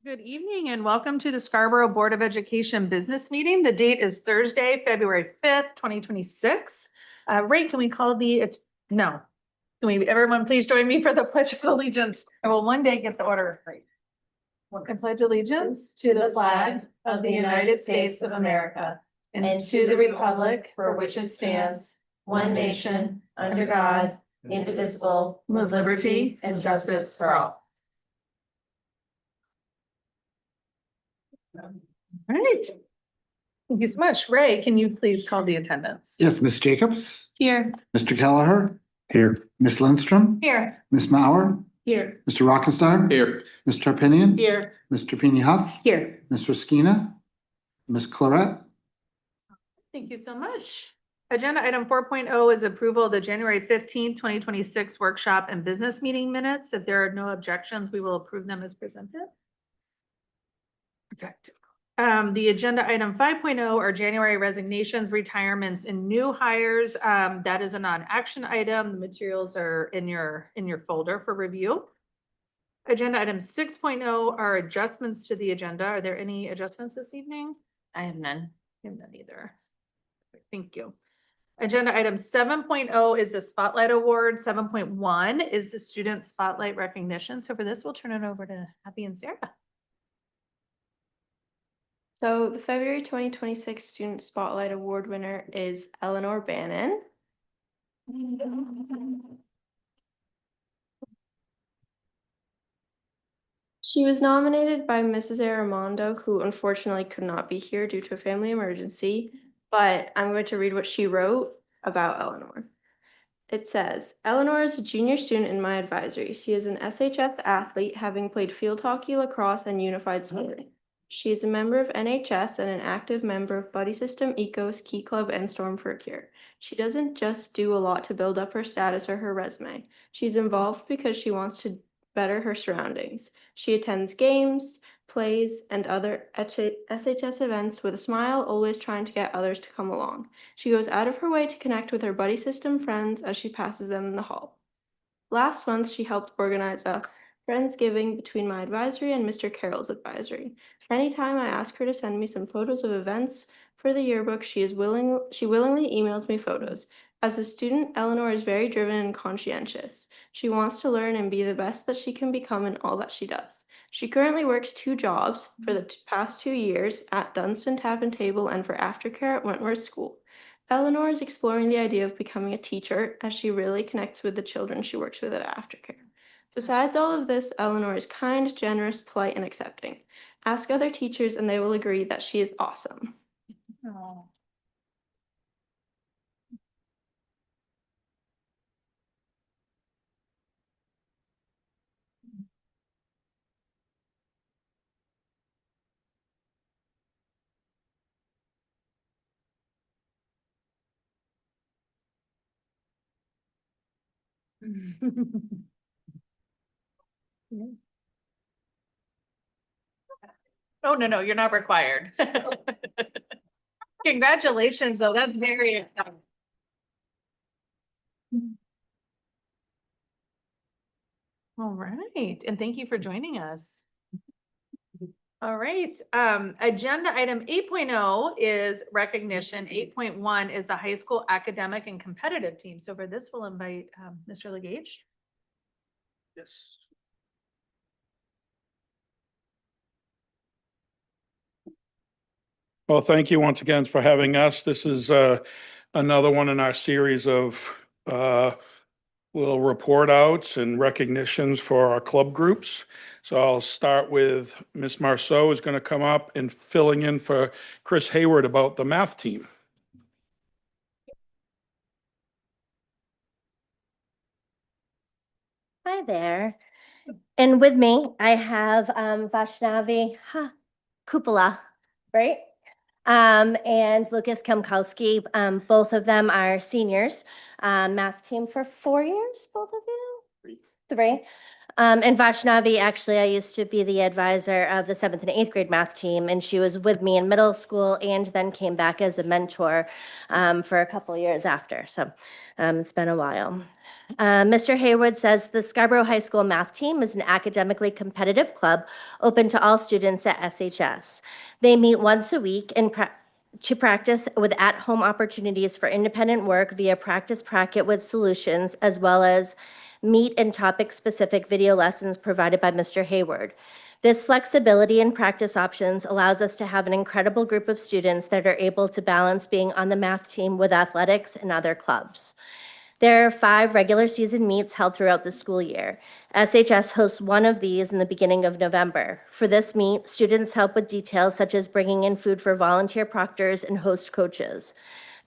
Good evening and welcome to the Scarborough Board of Education Business Meeting. The date is Thursday, February 5th, 2026. Ray, can we call no. Everyone please join me for the Pledge of Allegiance? I will one day get the order right. I pledge allegiance to the flag of the United States of America and to the republic for which it stands, one nation, under God, indivisible, with liberty and justice for all. All right. Thank you so much. Ray, can you please call the attendance? Yes, Ms. Jacobs, Here. Mr. Kelleher, Here. Ms. Lindstrom, Here. Ms. Mauer, Here. Mr. Rockenstar. Here. Ms. Tarpinian. Here. Mr. Peeny Huff. Here. Ms. Ruskina, Ms. Claret. Thank you so much. Agenda item 4.0 is approval of the January 15th, 2026 workshop and business meeting minutes. If there are no objections, we will approve them as presented. Perfect. The agenda item 5.0 are January resignations, retirements, and new hires. That is a non-action item. The materials are in your folder for review. Agenda item 6.0 are adjustments to the agenda. Are there any adjustments this evening? I have none. I have none either. Thank you. Agenda item 7.0 is the Spotlight Award. 7.1 is the Student Spotlight Recognition. So for this, we'll turn it over to Abby and Sarah. So the February 2026 Student Spotlight Award winner is Eleanor Bannon. She was nominated by Mrs. Armando, who unfortunately could not be here due to a family emergency, but I'm going to read what she wrote about Eleanor. It says, Eleanor is a junior student in my advisory. She is an SHS athlete, having played field hockey, lacrosse, and unified swimming. She is a member of NHS and an active member of Buddy System, Ecos, Key Club, and Storm for a Cure. She doesn't just do a lot to build up her status or her resume. She's involved because she wants to better her surroundings. She attends games, plays, and other SHS events with a smile, always trying to get others to come along. She goes out of her way to connect with her Buddy System friends as she passes them in the hall. Last month, she helped organize a Friendsgiving between my advisory and Mr. Carroll's advisory. Anytime I ask her to send me some photos of events for the yearbook, she willingly emails me photos. As a student, Eleanor is very driven and conscientious. She wants to learn and be the best that she can become in all that she does. She currently works 2 jobs for the past 2 years at Dunstan Tap and Table and for aftercare at Wentworth School. Eleanor is exploring the idea of becoming a teacher as she really connects with the children she works with at aftercare. Besides all of this, Eleanor is kind, generous, polite, and accepting. Ask other teachers and they will agree that she is awesome. Oh. Oh, no, you're not required. Congratulations, though. That's very exciting. All right, and thank you for joining us. All right, agenda item 8.0 is recognition. 8.1 is the high school academic and competitive team. So for this, we'll invite Mr. Legage. Yes. Well, thank you once again for having us. This is another one in our series of little report outs and recognitions for our club groups. So I'll start with Ms. Marceau is going to come up and filling in for Chris Hayward about the math team. Hi there. And with me, I have Vaishnavi Kupala, right? And Lucas Kemkowski. Both of them are seniors. Math team for 4 years, both of you? Three. And Vaishnavi, actually, I used to be the advisor of the 7th and 8th grade math team, and she was with me in middle school and then came back as a mentor for a couple years after. So it's been a while. Mr. Hayward says the Scarborough High School math team is an academically competitive club open to all students at SHS. They meet once a week to practice with at-home opportunities for independent work via Practice Bracket with Solutions, as well as meet and topic-specific video lessons provided by Mr. Hayward. This flexibility in practice options allows us to have an incredible group of students that are able to balance being on the math team with athletics and other clubs. There are 5 regular season meets held throughout the school year. SHS hosts one of these in the beginning of November. For this meet, students help with details such as bringing in food for volunteer proctors and host coaches.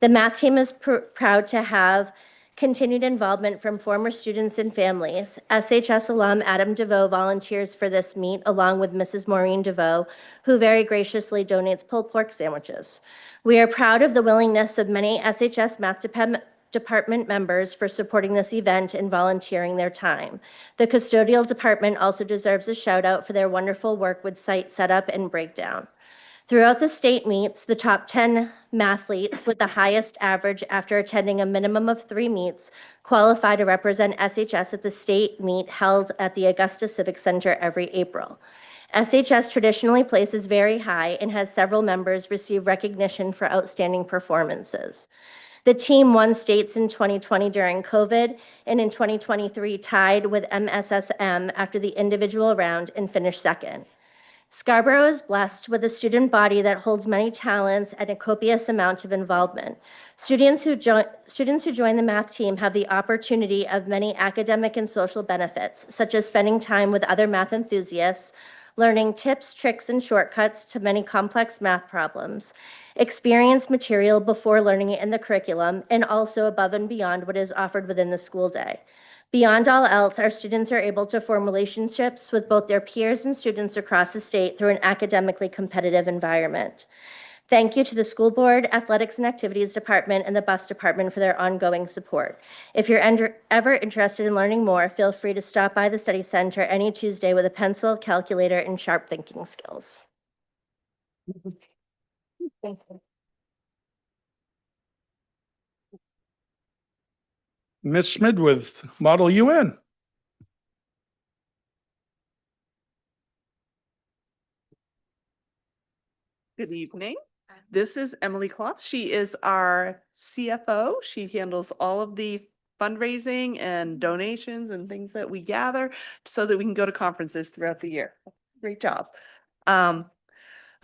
The math team is proud to have continued involvement from former students and families. SHS alum Adam DeVoe volunteers for this meet along with Mrs. Maureen DeVoe, who very graciously donates pulled pork sandwiches. We are proud of the willingness of many SHS math department members for supporting this event and volunteering their time. The custodial department also deserves a shout out for their wonderful work with site setup and breakdown. Throughout the state meets, the top 10 mathletes with the highest average after attending a minimum of 3 meets qualify to represent SHS at the state meet held at the Augusta Civic Center every April. SHS traditionally places very high and has several members receive recognition for outstanding performances. The team won states in 2020 during COVID, and in 2023 tied with MSSM after the individual round and finished second. Scarborough is blessed with a student body that holds many talents and a copious amount of involvement. Students who join the math team have the opportunity of many academic and social benefits, such as spending time with other math enthusiasts, learning tips, tricks, and shortcuts to many complex math problems, experience material before learning it in the curriculum, and also above and beyond what is offered within the school day. Beyond all else, our students are able to form relationships with both their peers and students across the state through an academically competitive environment. Thank you to the school board, athletics and activities department, and the bus department for their ongoing support. If you're ever interested in learning more, feel free to stop by the study center any Tuesday with a pencil, calculator, and sharp thinking skills. Thank you. Ms. Smid with Model UN. Good evening. This is Emily Klopp. She is our CFO. She handles all of the fundraising and donations and things that we gather so that we can go to conferences throughout the year. Great job.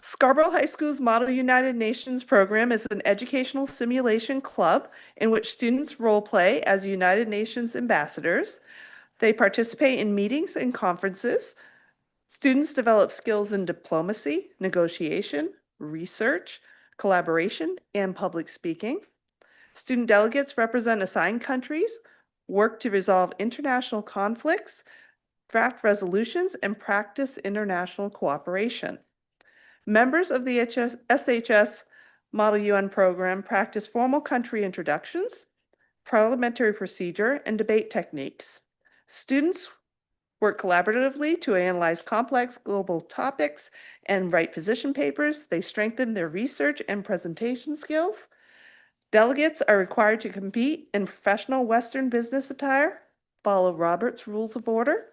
Scarborough High School's Model United Nations program is an educational simulation club in which students role play as United Nations ambassadors. They participate in meetings and conferences. Students develop skills in diplomacy, negotiation, research, collaboration, and public speaking. Student delegates represent assigned countries, work to resolve international conflicts, draft resolutions, and practice international cooperation. Members of the SHS Model UN program practice formal country introductions, parliamentary procedure, and debate techniques. Students work collaboratively to analyze complex global topics and write position papers. They strengthen their research and presentation skills. Delegates are required to compete in professional Western business attire, follow Robert's Rules of Order,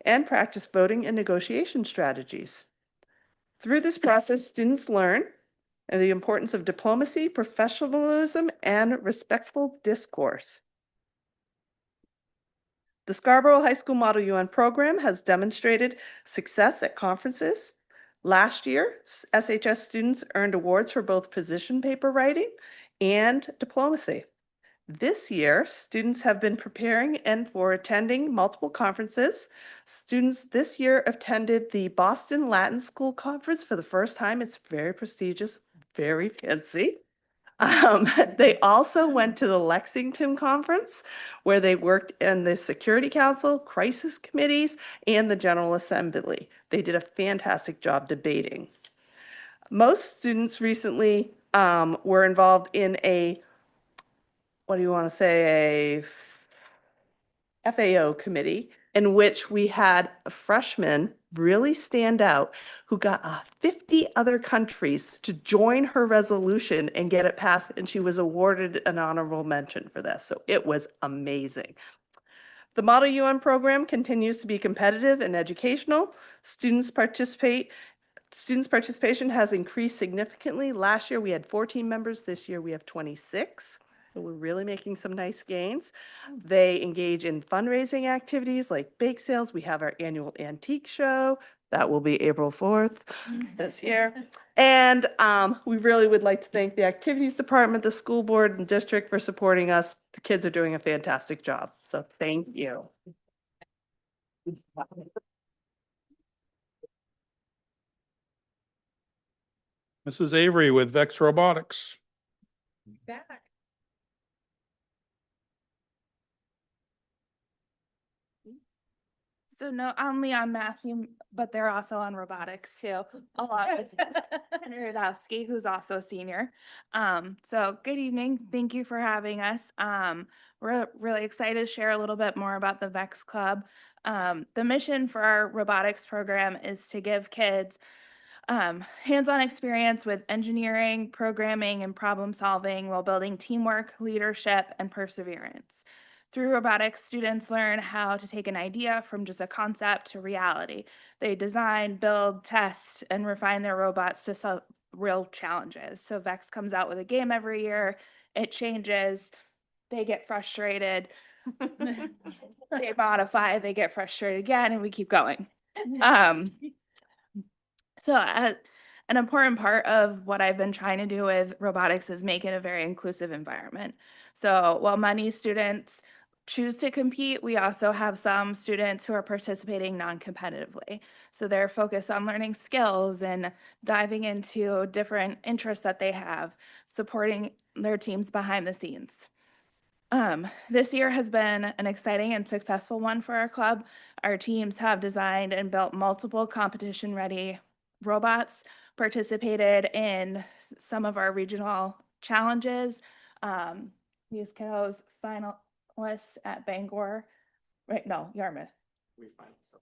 and practice voting and negotiation strategies. Through this process, students learn the importance of diplomacy, professionalism, and respectful discourse. The Scarborough High School Model UN program has demonstrated success at conferences. Last year, SHS students earned awards for both position paper writing and diplomacy. This year, students have been preparing and for attending multiple conferences. Students this year attended the Boston Latin School Conference for the first time. It's very prestigious, very fancy. They also went to the Lexington Conference, where they worked in the Security Council, crisis committees, and the General Assembly. They did a fantastic job debating. Most students recently were involved in a FAO committee in which we had a freshman really stand out who got 50 other countries to join her resolution and get it passed, and she was awarded an honorable mention for this. So it was amazing. The Model UN program continues to be competitive and educational. Students' participation has increased significantly. Last year, we had 14 members. This year, we have 26. So we're really making some nice gains. They engage in fundraising activities like bake sales. We have our annual antique show. That will be April 4th this year. And we really would like to thank the activities department, the school board and district for supporting us. The kids are doing a fantastic job. So thank you. Mrs. Avery with Vex Robotics. Back. So not only on Matthew, but they're also on robotics too, along with Henry Radowski, who's also a senior. So good evening. Thank you for having us. We're really excited to share a little bit more about the VEX Club. The mission for our robotics program is to give kids hands-on experience with engineering, programming, and problem solving while building teamwork, leadership, and perseverance. Through robotics, students learn how to take an idea from just a concept to reality. They design, build, test, and refine their robots to solve real challenges. So VEX comes out with a game every year. It changes. They get frustrated. They modify, they get frustrated again, and we keep going. So an important part of what I've been trying to do with robotics is make it a very inclusive environment. So while many students choose to compete, we also have some students who are participating non-competitively. So they're focused on learning skills and diving into different interests that they have, supporting their teams behind the scenes. This year has been an exciting and successful one for our club. Our teams have designed and built multiple competition-ready robots, participated in some of our regional challenges. These kiddos finalists at Bangor, right? No, Yarmouth. We find some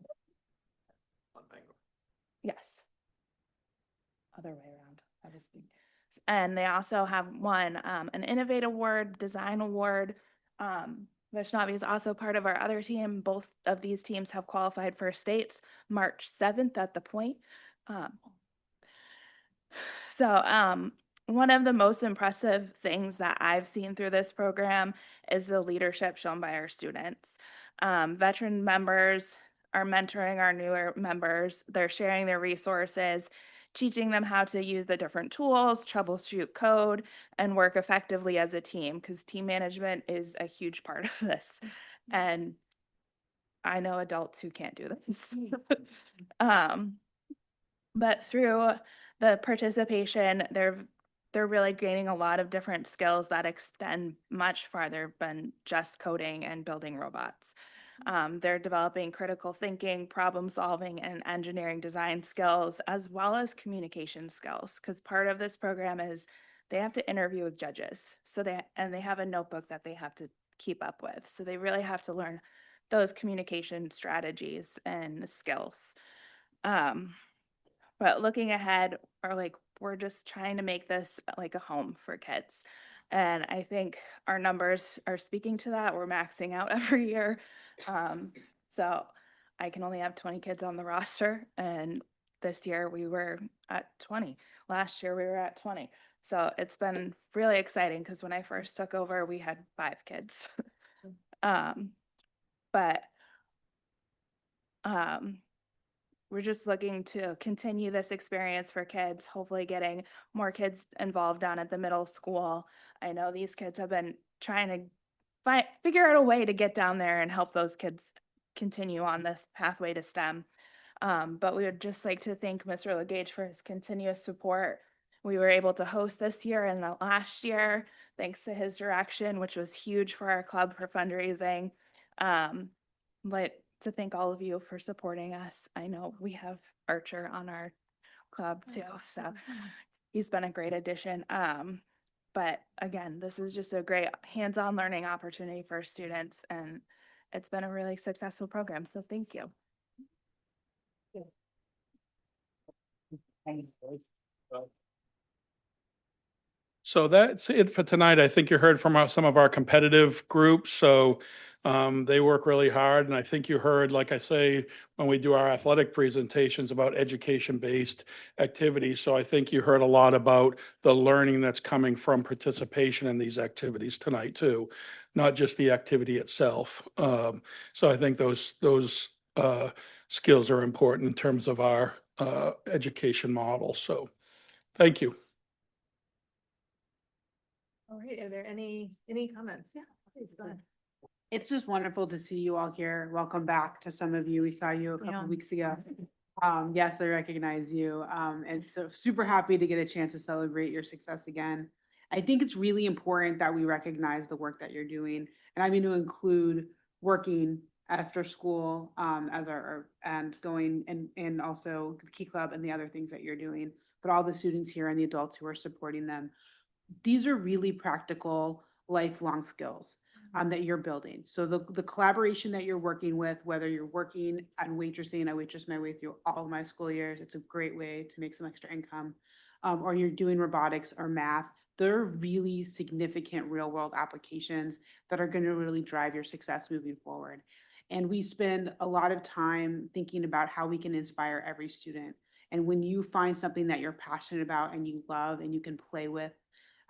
on Bangor. Yes. Other way around. And they also have won an Innovate Award, Design Award. Vaishnavi is also part of our other team. Both of these teams have qualified for states March 7th at the Point. One of the most impressive things that I've seen through this program is the leadership shown by our students. Veteran members are mentoring our newer members. They're sharing their resources, teaching them how to use the different tools, troubleshoot code, and work effectively as a team, because team management is a huge part of this. And I know adults who can't do this. But through the participation, they're really gaining a lot of different skills that extend much farther than just coding and building robots. They're developing critical thinking, problem solving, and engineering design skills, as well as communication skills, because part of this program is they have to interview with judges. So they have a notebook that they have to keep up with. So they really have to learn those communication strategies and skills. But looking ahead, we're just trying to make this like a home for kids. And I think our numbers are speaking to that. We're maxing out every year. So I can only have 20 kids on the roster. And this year we were at 20. Last year we were at 20. So it's been really exciting because when I first took over, we had 5 kids. We're just looking to continue this experience for kids, hopefully getting more kids involved down at the middle school. I know these kids have been trying to figure out a way to get down there and help those kids continue on this pathway to STEM. But we would just like to thank Mr. Legage for his continuous support. We were able to host this year and the last year, thanks to his direction, which was huge for our club for fundraising. But to thank all of you for supporting us. I know we have Archer on our club too, so he's been a great addition. But again, this is just a great hands-on learning opportunity for students, and it's been a really successful program, so thank you. So that's it for tonight. I think you heard from some of our competitive groups, so they work really hard. And I think you heard, like I say, when we do our athletic presentations about education-based activities. So I think you heard a lot about the learning that's coming from participation in these activities tonight too, not just the activity itself. So I think those skills are important in terms of our education model. So thank you. All right, are there any comments? Yeah, please go ahead. It's just wonderful to see you all here. Welcome back to some of you. We saw you a couple Yeah. of weeks ago. Yes, I recognize you. And so super happy to get a chance to celebrate your success again. I think it's really important that we recognize the work that you're doing. And I mean to include working after school, as and going and also the Key Club and the other things that you're doing, but all the students here and the adults who are supporting them. These are really practical, lifelong skills that you're building. So the collaboration that you're working with, whether you're working on waitressing, I waitressed my way through all of my school years. It's a great way to make some extra income. Or you're doing robotics or math. They're really significant real world applications that are going to really drive your success moving forward. And we spend a lot of time thinking about how we can inspire every student. And when you find something that you're passionate about and you love and you can play with,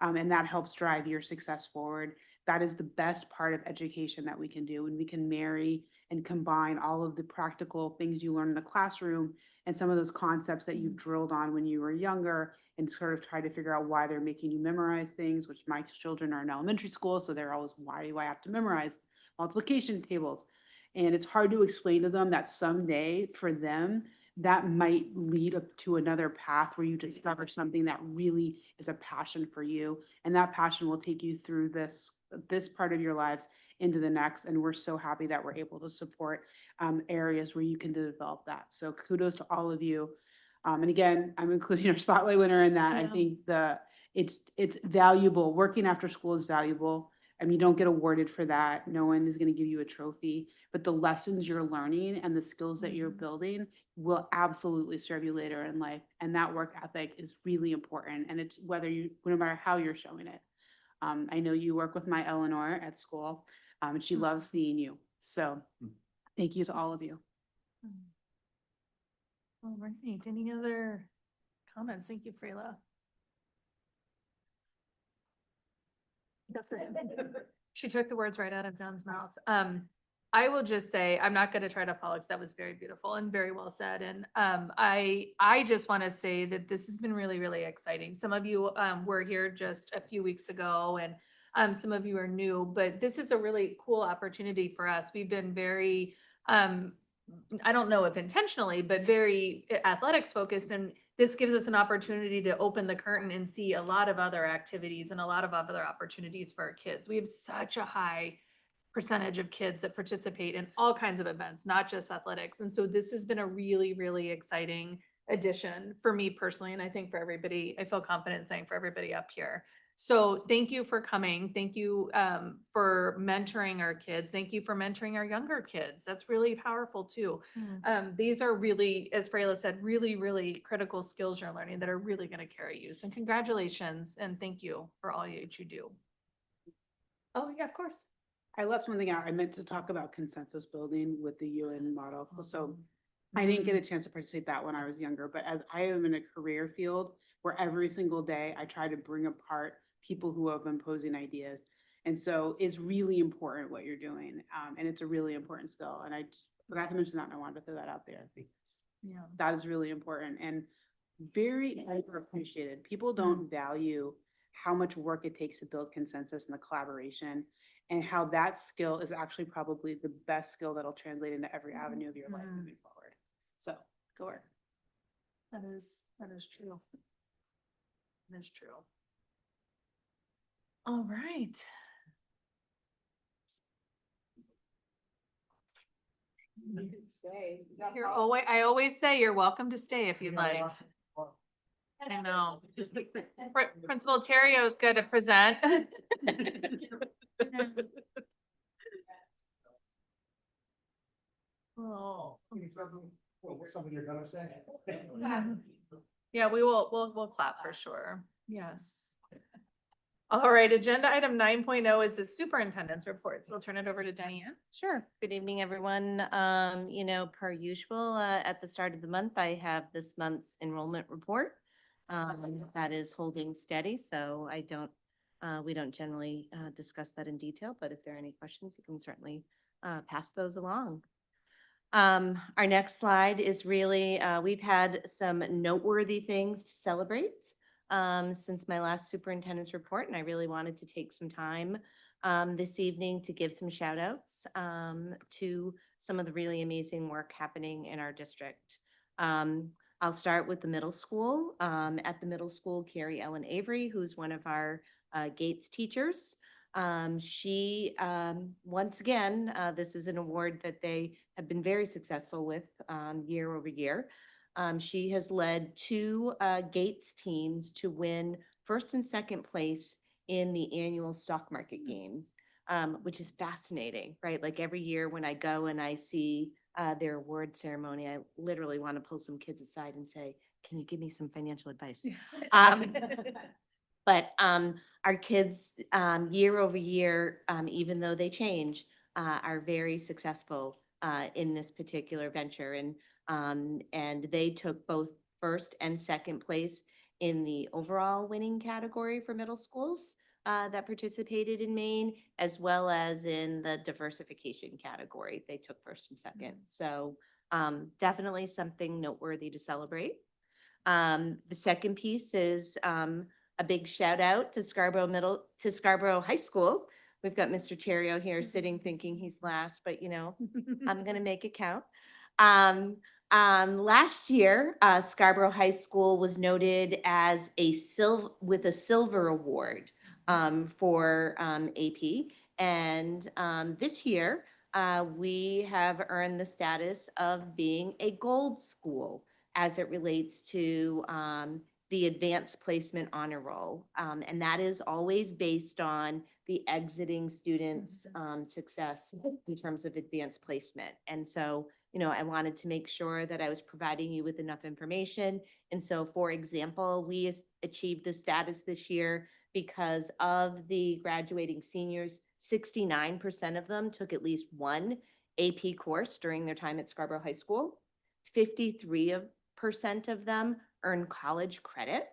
and that helps drive your success forward. That is the best part of education that we can do. When we can marry and combine all of the practical things you learn in the classroom and some of those concepts that you've drilled on when you were younger and sort of try to figure out why they're making you memorize things, which my children are in elementary school. So they're always, why do I have to memorize multiplication tables? And it's hard to explain to them that someday for them, that might lead up to another path where you discover something that really is a passion for you. And that passion will take you through this part of your lives into the next. And we're so happy that we're able to support areas where you can develop that. So kudos to all of you. And again, I'm including our spotlight winner in that. I Yeah. think it's valuable. Working after school is valuable. I mean, you don't get awarded for that. No one is going to give you a trophy, but the lessons you're learning and the skills that you're building will absolutely serve you later in life. And that work ethic is really important. And it's no matter how you're showing it. I know you work with my Eleanor at school, and she loves seeing you. So thank you to all of you. All right, any other comments? Thank you, Freyla. She took the words right out of John's mouth. I will just say, I'm not going to try to follow because that was very beautiful and very well said. And I just want to say that this has been really, really exciting. Some of you were here just a few weeks ago and some of you are new, but this is a really cool opportunity for us. We've been very, I don't know if intentionally, but very athletics focused. And this gives us an opportunity to open the curtain and see a lot of other activities and a lot of other opportunities for our kids. We have such a high percentage of kids that participate in all kinds of events, not just athletics. And so this has been a really, really exciting addition for me personally. And I think for everybody, I feel confident saying for everybody up here. So thank you for coming. Thank you for mentoring our kids. Thank you for mentoring our younger kids. That's really powerful too. These are really, as Freyla said, really, really critical skills you're learning that are really going to carry you. So congratulations and thank you for all that you do. Oh yeah, of course. I left something out. I meant to talk about consensus building with the UN model. So I didn't get a chance to participate that when I was younger, but as I am in a career field where every single day I try to bring apart people who have been posing ideas. And so it's really important what you're doing. And it's a really important skill. And I just forgot to mention that and I wanted to throw that out there because that is really important and very underappreciated. People don't value how much work it takes to build consensus and the collaboration and how that skill is actually probably the best skill that'll translate into every avenue of your life moving forward. So go work. That is true. That is true. All right. You can stay. I always say you're welcome to stay if you'd like. I know. Principal Terrio is good to present. Oh. Something you're gonna say. Yeah, we'll clap for sure. Yes. All right, agenda item 9.0 is the superintendent's report. So we'll turn it over to Diane. Sure. Good evening, everyone. Per usual, at the start of the month, I have this month's enrollment report. That is holding steady, so we don't generally discuss that in detail, but if there are any questions, you can certainly pass those along. Our next slide is really, we've had some noteworthy things to celebrate since my last superintendent's report, and I really wanted to take some time this evening to give some shout outs to some of the really amazing work happening in our district. I'll start with the middle school. At the middle school, Carrie Ellen Avery, who's one of our Gates teachers, she, once again, this is an award that they have been very successful with year over year. She has led two Gates teams to win first and second place in the annual stock market game, which is fascinating, right? Like every year when I go and I see their award ceremony, I literally want to pull some kids aside and say, can you give me some financial advice? But our kids, year over year, even though they change, are very successful in this particular venture. And they took both first and second place in the overall winning category for middle schools that participated in Maine, as well as in the diversification category. They took first and second. So definitely something noteworthy to celebrate. The second piece is a big shout out to Scarborough High School. We've got Mr. Terrio here sitting thinking he's last, but I'm going to make it count. Last year, Scarborough High School was noted as with a silver award for AP. And this year, we have earned the status of being a gold school as it relates to the advanced placement honor roll. And that is always based on the exiting students' success in terms of advanced placement. And so, I wanted to make sure that I was providing you with enough information. And so, for example, we achieved this status this year because of the graduating seniors, 69% of them took at least one AP course during their time at Scarborough High School. 53% of them earn college credit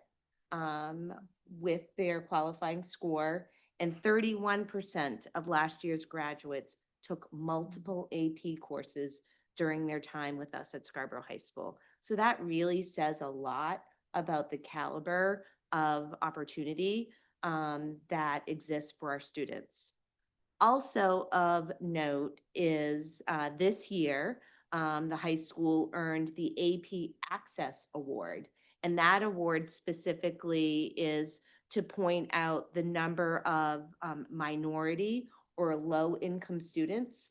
with their qualifying score, and 31% of last year's graduates took multiple AP courses during their time with us at Scarborough High School. So that really says a lot about the caliber of opportunity that exists for our students. Also of note is this year, the high school earned the AP Access Award. And that award specifically is to point out the number of minority or low-income students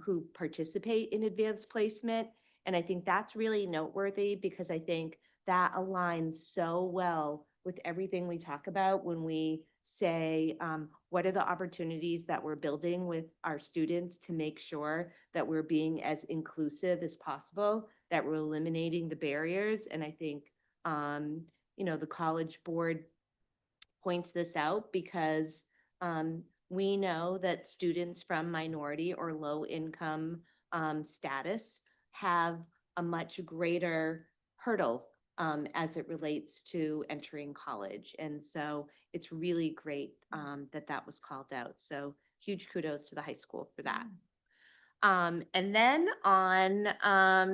who participate in advanced placement. And I think that's really noteworthy because I think that aligns so well with everything we talk about when we say, what are the opportunities that we're building with our students to make sure that we're being as inclusive as possible, that we're eliminating the barriers. And I think, the College Board points this out because we know that students from minority or low income status have a much greater hurdle as it relates to entering college. And so it's really great that was called out. So huge kudos to the high school for that. And then on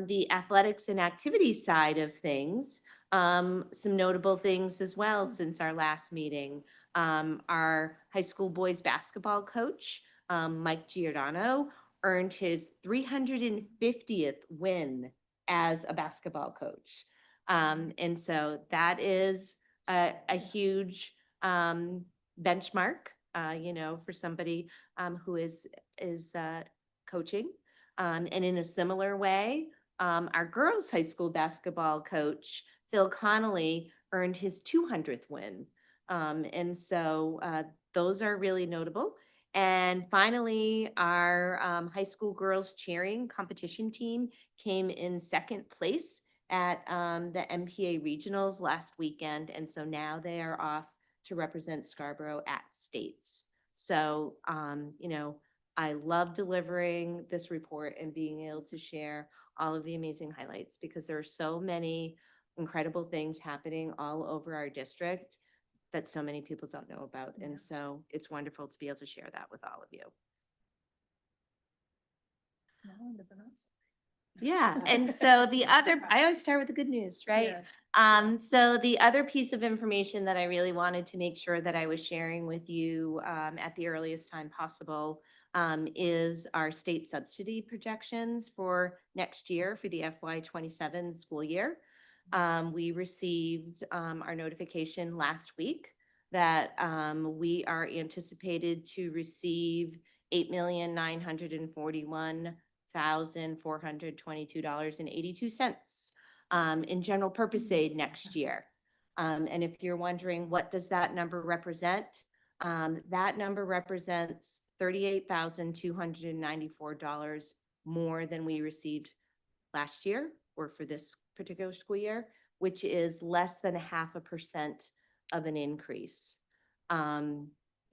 the athletics and activities side of things, some notable things as well since our last meeting. Our high school boys basketball coach, Mike Giordano, earned his 350th win as a basketball coach. And so that is a huge benchmark, for somebody who is coaching. And in a similar way, our girls' high school basketball coach, Phil Connolly, earned his 200th win. And so those are really notable. And finally, our high school girls cheering competition team came in second place at the MPA regionals last weekend. And so now they are off to represent Scarborough at states. So, you know, I love delivering this report and being able to share all of the amazing highlights because there are so many incredible things happening all over our district that so many people don't know about. And so it's wonderful to be able to share that with all of you. Yeah, and so the other, I always start with the good news, right? So the other piece of information that I really wanted to make sure that I was sharing with you at the earliest time possible is our state subsidy projections for next year for the FY27 school year. We received our notification last week that we are anticipated to receive $8,941,422.82 in general purpose aid next year. And if you're wondering, what does that number represent? That number represents $38,294 more than we received last year or for this particular school year, which is less than 0.5% of an increase. You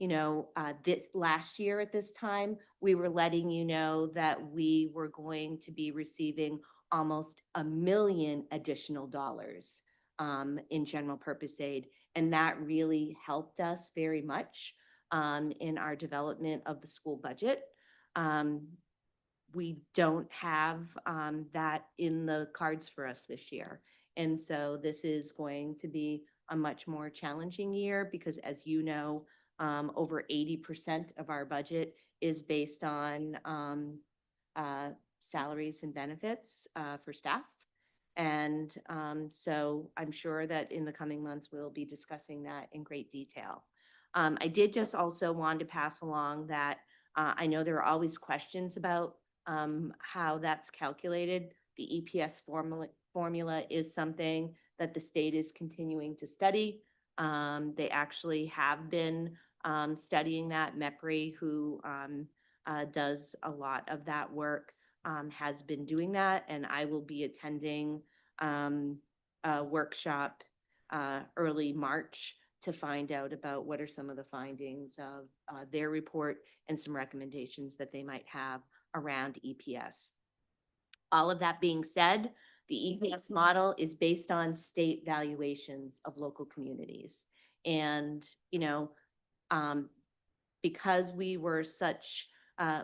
know, this last year at this time, we were letting you know that we were going to be receiving almost $1 million additional dollars in general purpose aid. And that really helped us very much in our development of the school budget. We don't have that in the cards for us this year. And so this is going to be a much more challenging year because, as you know, over 80% of our budget is based on salaries and benefits for staff. And so I'm sure that in the coming months, we'll be discussing that in great detail. I did just also want to pass along that I know there are always questions about how that's calculated. The EPS formula is something that the state is continuing to study. They actually have been studying that. MEPRI, who does a lot of that work, has been doing that, and I will be attending a workshop early March to find out about what are some of the findings of their report and some recommendations that they might have around EPS. All of that being said, the EPS model is based on state valuations of local communities. And, you know, because we were such,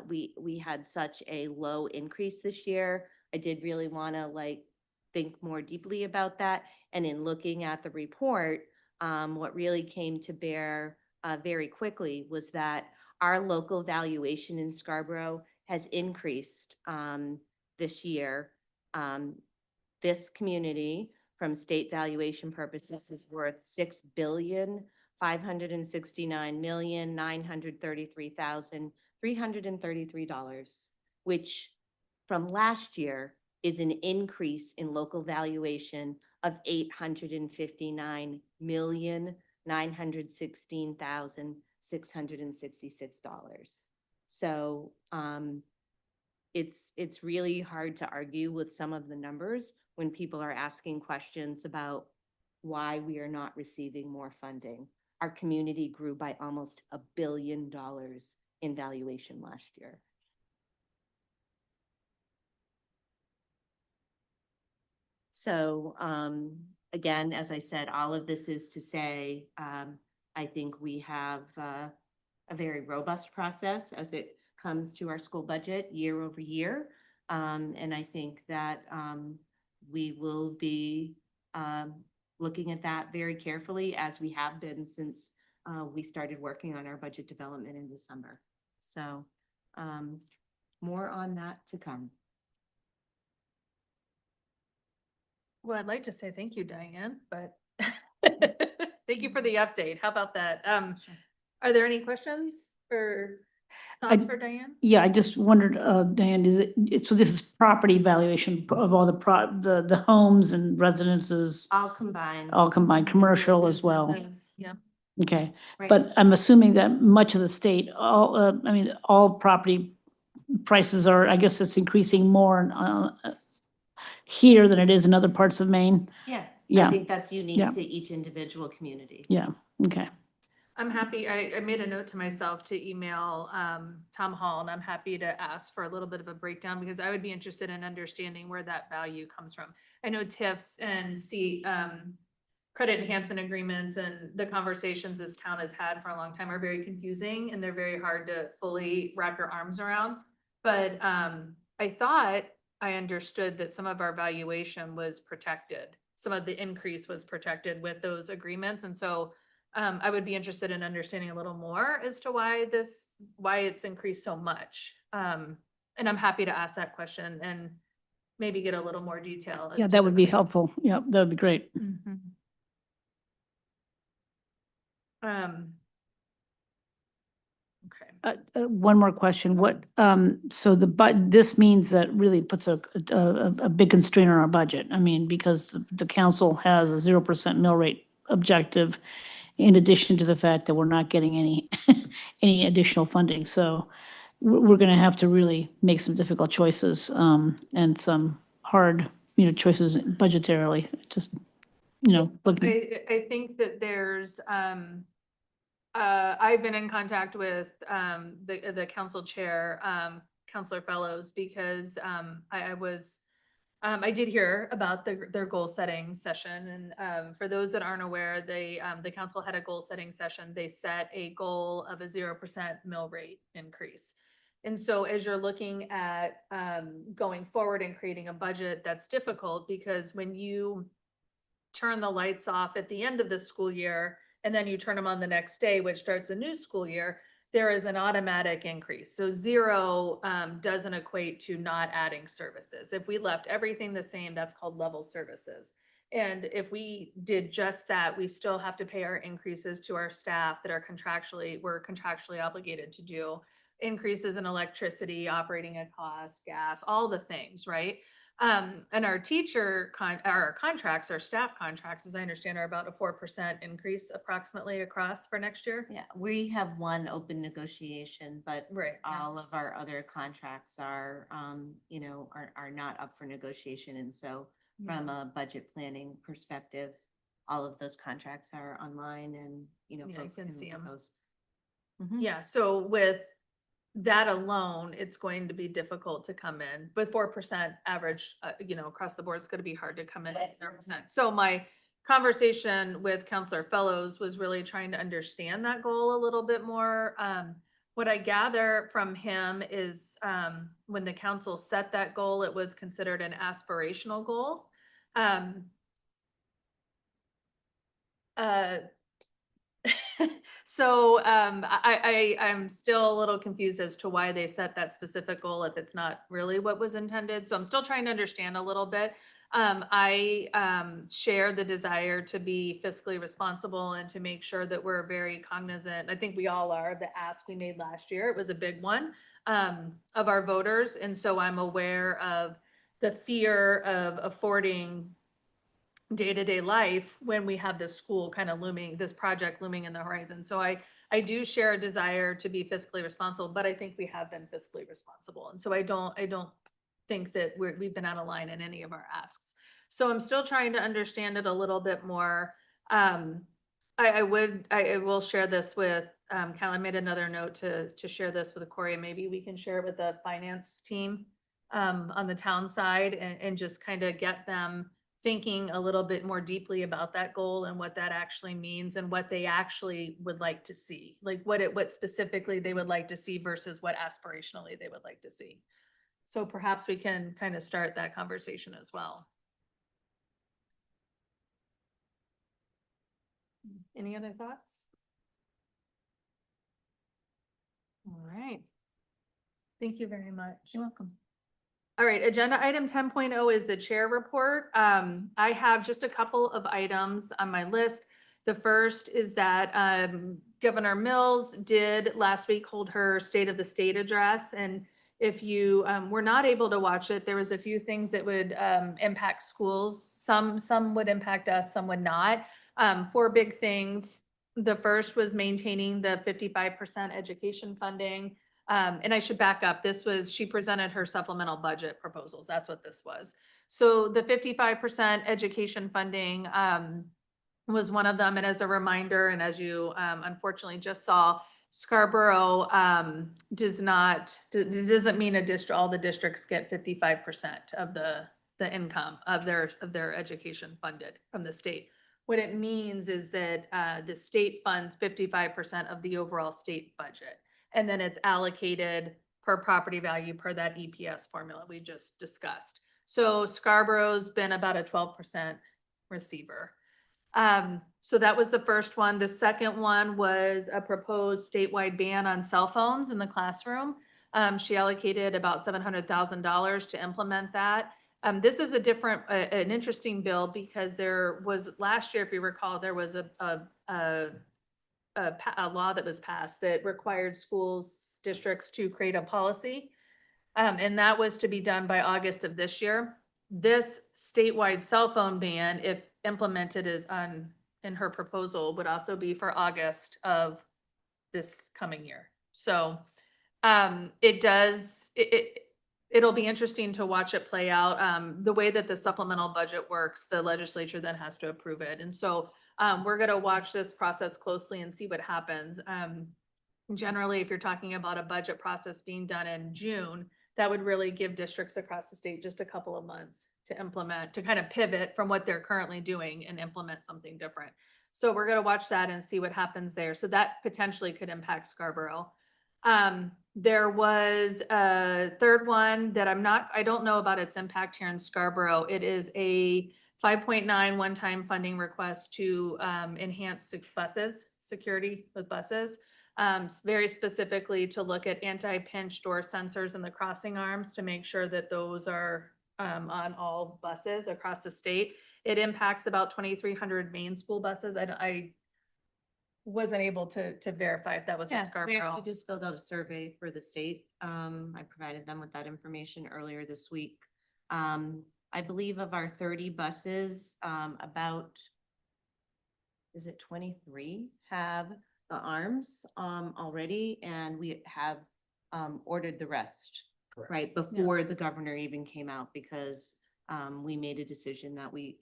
we had such a low increase this year, I did really want to think more deeply about that. And in looking at the report, what really came to bear very quickly was that our local valuation in Scarborough has increased this year. This community, from state valuation purposes, is worth $6,569,933,333, which from last year is an increase in local valuation of $859,916,666. So it's really hard to argue with some of the numbers when people are asking questions about why we are not receiving more funding. Our community grew by almost $1 billion in valuation last year. So again, as I said, all of this is to say, I think we have a very robust process as it comes to our school budget year over year. And I think that we will be looking at that very carefully, as we have been since we started working on our budget development in December. So more on that to come. Well, I'd like to say thank you, Diane, but thank you for the update. How about that? Are there any questions for thoughts for Diane? Yeah, I just wondered, Diane, so this is property valuation of all the homes and residences, All combined. commercial as well? Yeah. Okay, Right. but I'm assuming that much of the state, all property prices are, I guess it's increasing more here than it is in other parts of Maine. Yeah. I Yeah. think that's unique Yeah. to each individual community. Yeah, okay. I'm happy, I made a note to myself to email Tom Hall, and I'm happy to ask for a little bit of a breakdown because I would be interested in understanding where that value comes from. I know TIFs and credit enhancement agreements and the conversations this town has had for a long time are very confusing and they're very hard to fully wrap your arms around. But I thought I understood that some of our valuation was protected. Some of the increase was protected with those agreements. And so I would be interested in understanding a little more as to why it's increased so much. And I'm happy to ask that question and maybe get a little more detail. Yeah, into that the would be break- helpful. Yeah, that would be great. Mhm. Okay. One more question. What, so this means that really puts a big constraint on our budget. I mean, because the council has a 0% mill rate objective in addition to the fact that we're not getting any, any additional funding. So we're going to have to really make some difficult choices, and some hard, choices budgetarily, just, looking. I think that there's, I've been in contact with, the council chair, Counselor Fellows, because, I did hear about their goal setting session. And, for those that aren't aware, the council had a goal setting session. They set a goal of a 0% mill rate increase. And so as you're looking at, going forward and creating a budget, that's difficult because when you turn the lights off at the end of the school year and then you turn them on the next day, which starts a new school year, there is an automatic increase. So 0 doesn't equate to not adding services. If we left everything the same, that's called level services. And if we did just that, we still have to pay our increases to our staff that we're contractually obligated to do. Increases in electricity, operating at cost, gas, all the things, right? And our our contracts, our staff contracts, as I understand, are about a 4% increase approximately across for next year. Yeah, we have one open negotiation, but Right. all of our other contracts are, are not up for negotiation. And so from a budget planning perspective, all of those contracts are online and, Yeah, you folks can can see look at 'em. those. Yeah, so with that alone, it's going to be difficult to come in with 4% average, across the board, it's gonna be hard to come in at 0%. So my conversation with Counselor Fellows was really trying to understand that goal a little bit more. What I gather from him is, when the council set that goal, it was considered an aspirational goal. So I'm still a little confused as to why they set that specific goal if it's not really what was intended. So I'm still trying to understand a little bit. I share the desire to be fiscally responsible and to make sure that we're very cognizant. I think we all are. The ask we made last year, it was a big one, of our voters. And so I'm aware of the fear of affording day-to-day life when we have this school kind of this project looming in the horizon. So I do share a desire to be fiscally responsible, but I think we have been fiscally responsible. And so I don't think that we've been out of line in any of our asks. So I'm still trying to understand it a little bit more. I will share this with, Cal, I made another note to share this with Corey. Maybe we can share it with the finance team, on the town side and just kind of get them thinking a little bit more deeply about that goal and what that actually means and what they actually would like to see, like what specifically they would like to see versus what aspirationally they would like to see. So perhaps we can kind of start that conversation as well. Any other thoughts? All right. Thank you very much. You're welcome. All right, agenda item 10.0 is the chair report. I have just a couple of items on my list. The first is that Governor Mills did last week hold her State of the State address. And if you were not able to watch it, there was a few things that would impact schools. Some would impact us, some would not. 4 big things. The first was maintaining the 55% education funding. And I should back up. She presented her supplemental budget proposals. That's what this was. So the 55% education funding, was one of them. And as a reminder, and as you unfortunately just saw, Scarborough doesn't mean all the districts get 55% of the income of their education funded from the state. What it means is that the state funds 55% of the overall state budget. And then it's allocated per property value per that EPS formula we just discussed. So Scarborough's been about a 12% receiver. So that was the first one. The second one was a proposed statewide ban on cell phones in the classroom. She allocated about $700,000 to implement that. This is an interesting bill because there was last year, if you recall, there was a law that was passed that required schools, districts to create a policy. And that was to be done by August of this year. This statewide cell phone ban, if implemented in her proposal, would also be for August of this coming year. So it'll be interesting to watch it play out. The way that the supplemental budget works, the legislature then has to approve it. And so we're going to watch this process closely and see what happens. Generally, if you're talking about a budget process being done in June, that would really give districts across the state just a couple of months to implement, to kind of pivot from what they're currently doing and implement something different. So we're going to watch that and see what happens there. So that potentially could impact Scarborough. There was a third one that I don't know about its impact here in Scarborough. It is a 5.9 one-time funding request to enhance security with buses. Very specifically to look at anti-pinch door sensors in the crossing arms to make sure that those are on all buses across the state. It impacts about 2,300 main school buses. I wasn't able to verify if that was in We Scarborough. just filled out a survey for the state. I provided them with that information earlier this week. I believe of our 30 buses, about, is it 23 have the arms already, and we have ordered the rest. Correct. Right, before the governor even came out, because we made a decision that we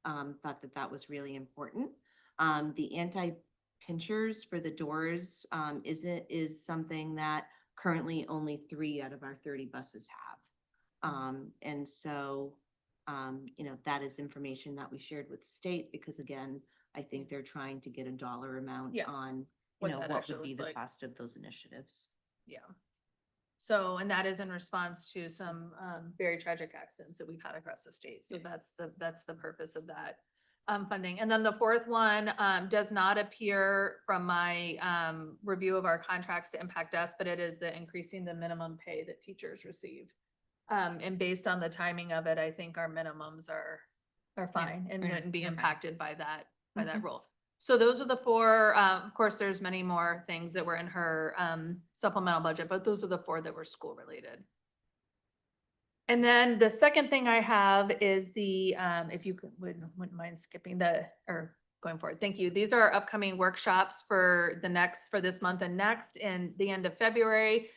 thought that was really important. The anti-pinchers for the doors is something that currently only 3 out of our 30 buses have. And so, that is information that we shared with the state, because again, I think they're trying to get a dollar amount on, What that what actually would be looks the like. cost of those initiatives. Yeah. So, and that is in response to some very tragic accidents that we've had across the state. So that's the purpose of that funding. And then the fourth one does not appear from my review of our contracts to impact us, but it is the increasing the minimum pay that teachers receive. And based on the timing of it, I think our minimums are fine and wouldn't be impacted by that rule. So those are the 4, of course, there's many more things that were in her supplemental budget, but those are the 4 that were school related. And then the second thing I have is the, if you wouldn't mind skipping or going forward. Thank you. These are our upcoming workshops for this month and next, and the end of February,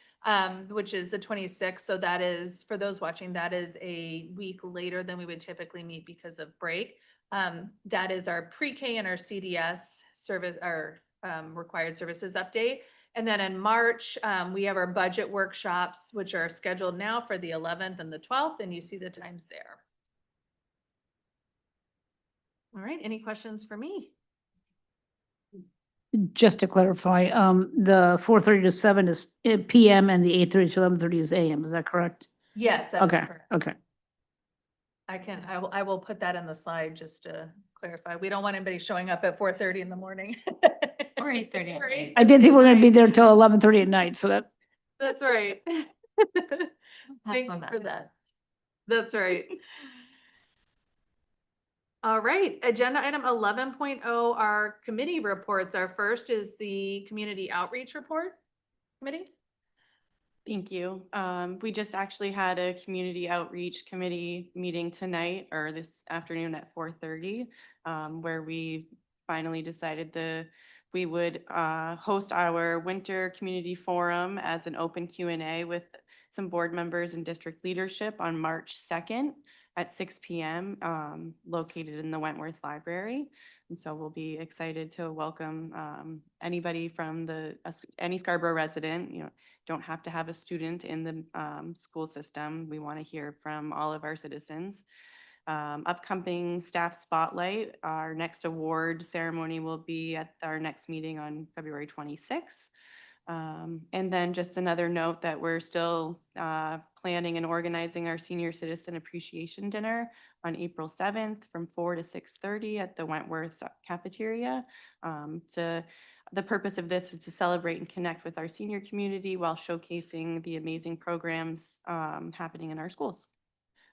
which is the 26th. So that is, for those watching, that is a week later than we would typically meet because of break. That is our pre-K and our CDS service, our required services update. And then in March, we have our budget workshops, which are scheduled now for the 11th and the 12th, and you see the times there. All right, any questions for me? Just to clarify, the 4:30 to 7 is PM and the 8:30 to 11:30 is AM. Is that correct? Yes, that is Okay, correct. okay. I will put that in the slide just to clarify. We don't want anybody showing up at 4:30 in the morning. Or 8:30 at night. I did think we are gonna be there till 11:30 at night, so that, That's right. Pass Thank on you that. for that. That's right. All right, agenda item 11.0, our committee reports. Our first is the community outreach report committee. Thank you. We just actually had a community outreach committee meeting tonight or this afternoon at 4:30, where we finally decided we would host our winter community forum as an open Q&A with some board members and district leadership on March 2nd. at 6 p.m. Located in the Wentworth Library. And so we'll be excited to welcome anybody from any Scarborough resident. Don't have to have a student in the school system. We want to hear from all of our citizens. Upcoming staff spotlight, our next award ceremony will be at our next meeting on February 26th. And then just another note that we're still planning and organizing our Senior Citizen Appreciation Dinner on April 7th from 4 to 6:30 at the Wentworth Cafeteria. The purpose of this is to celebrate and connect with our senior community while showcasing the amazing programs happening in our schools.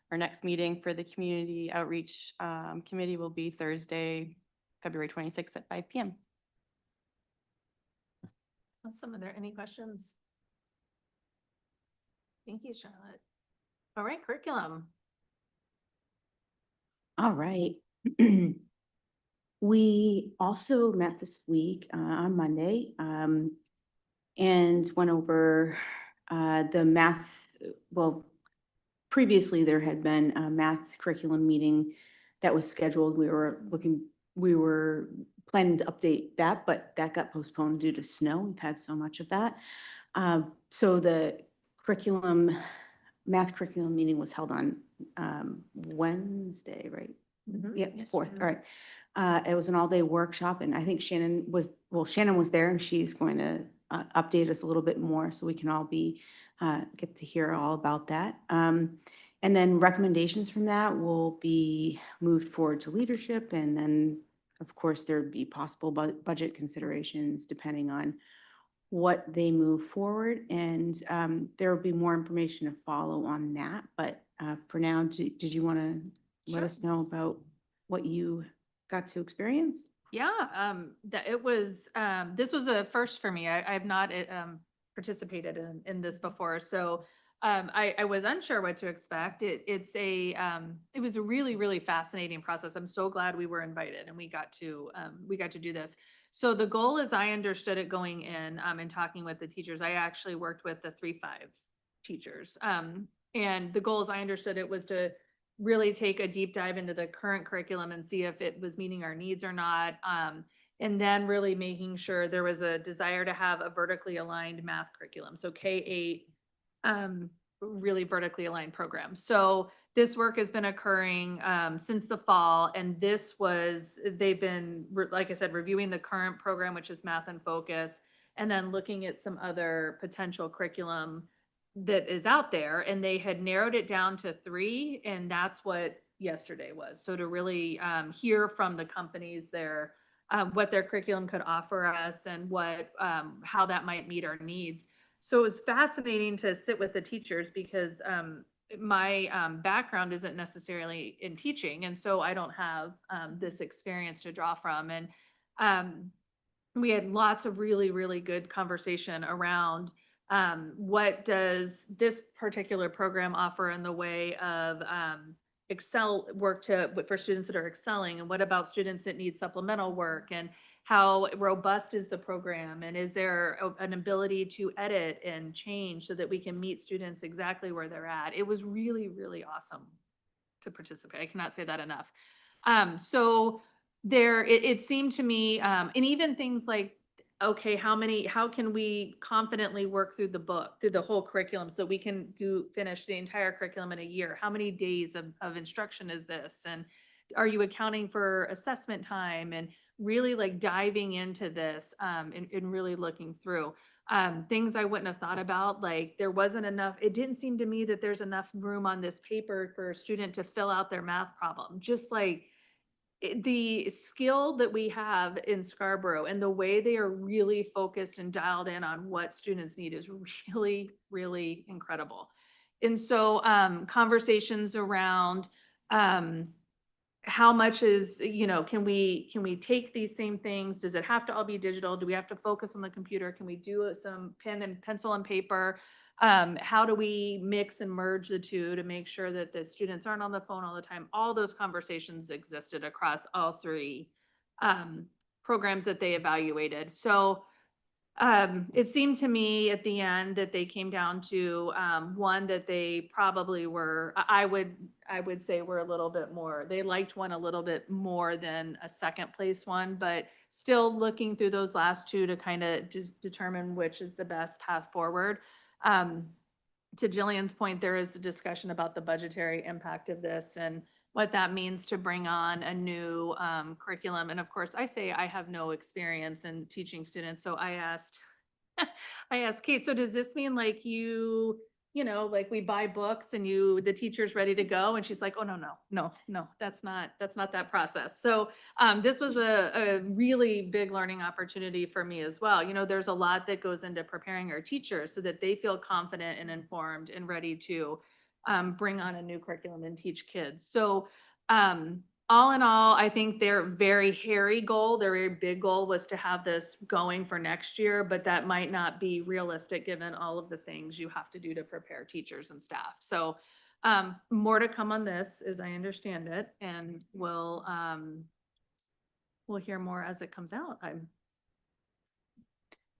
Our next meeting for the Community Outreach Committee will be Thursday, February 26th at 5 p.m. Awesome. Are there any questions? Thank you, Charlotte. All right, curriculum. All right. We also met this week on Monday and went over the math. Well, previously there had been a math curriculum meeting that was scheduled. We were planning to update that, but that got postponed due to snow. We've had so much of that. So the math curriculum meeting was held on Wednesday, right? Yeah, Yes, 4th, ma'am. all right. It was an all-day workshop, and I think Shannon was there, and she's going to update us a little bit more so we can all get to hear all about that. And then recommendations from that will be moved forward to leadership, and then, of course, there'd be possible budget considerations depending on what they move forward. And there will be more information to follow on that. But for now, did you want to let Sure. us know about what you got to experience? Yeah, it was, this was a first for me. I've not participated in this before. So I was unsure what to expect. It was a really, really fascinating process. I'm so glad we were invited and we got to do this. So the goal, as I understood it going in and talking with the teachers, I actually worked with the 3-5 teachers. And the goal, as I understood it, was to really take a deep dive into the current curriculum and see if it was meeting our needs or not. And then really making sure there was a desire to have a vertically aligned math curriculum. So K-8, really vertically aligned program. So this work has been occurring since the fall, and they've been, like I said, reviewing the current program, which is Math in Focus, and then looking at some other potential curriculum that is out there, and they had narrowed it down to 3, and that's what yesterday was. So to really hear from the companies there, what their curriculum could offer us and how that might meet our needs. So it was fascinating to sit with the teachers because my background isn't necessarily in teaching, and so I don't have this experience to draw from. And we had lots of really, really good conversation around what does this particular program offer in the way of for students that are excelling, and what about students that need supplemental work, and how robust is the program, and is there an ability to edit and change so that we can meet students exactly where they're at. It was really, really awesome to participate. I cannot say that enough. So it seemed to me, and even things like, okay, how can we confidently work through the whole curriculum so we can finish the entire curriculum in a year? How many days of instruction is this? And are you accounting for assessment time? And really like diving into this and really looking through things I wouldn't have thought about. Like there wasn't enough, it didn't seem to me that there's enough room on this paper for a student to fill out their math problem. Just like the skill that we have in Scarborough and the way they are really focused and dialed in on what students need is really, really incredible. And so conversations around how much is, can we take these same things? Does it have to all be digital? Do we have to focus on the computer? Can we do some pencil and paper? How do we mix and merge the two to make sure that the students aren't on the phone all the time? All those conversations existed across all 3 programs that they evaluated. So It seemed to me at the end that they came down to, one that they probably were, I would say were a little bit more, they liked one a little bit more than a second place one, but still looking through those last two to kind of just determine which is the best path forward. To Jillian's point, there is a discussion about the budgetary impact of this and what that means to bring on a new curriculum. And of course, I say I have no experience in teaching students, so I asked, I asked Kate, so does this mean like you know, like we buy books and the teacher's ready to go? And she's like, oh, no, that's not that process. So this was a really big learning opportunity for me as well. You know, there's a lot that goes into preparing our teachers so that they feel confident and informed and ready to bring on a new curriculum and teach kids. So all in all, I think their very hairy goal, their very big goal was to have this going for next year, but that might not be realistic given all of the things you have to do to prepare teachers and staff. So more to come on this as I understand it, and we'll hear more as it comes out.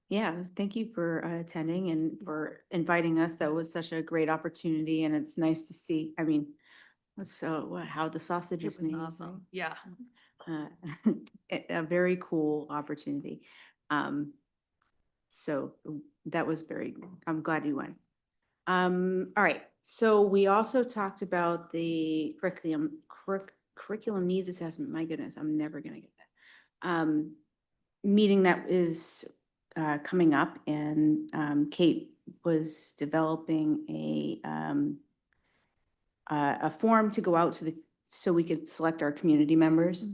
Yeah, thank you for attending and for inviting us. That was such a great opportunity, and it's nice to see, I mean, so how the sausage It is was made. awesome. Yeah. Uh, a very cool opportunity. So that was I'm glad you went. All right, so we also talked about the curriculum needs assessment. My goodness, I'm never gonna get that. Meeting that is coming up, and Kate was developing a form to go out to so we could select our community members.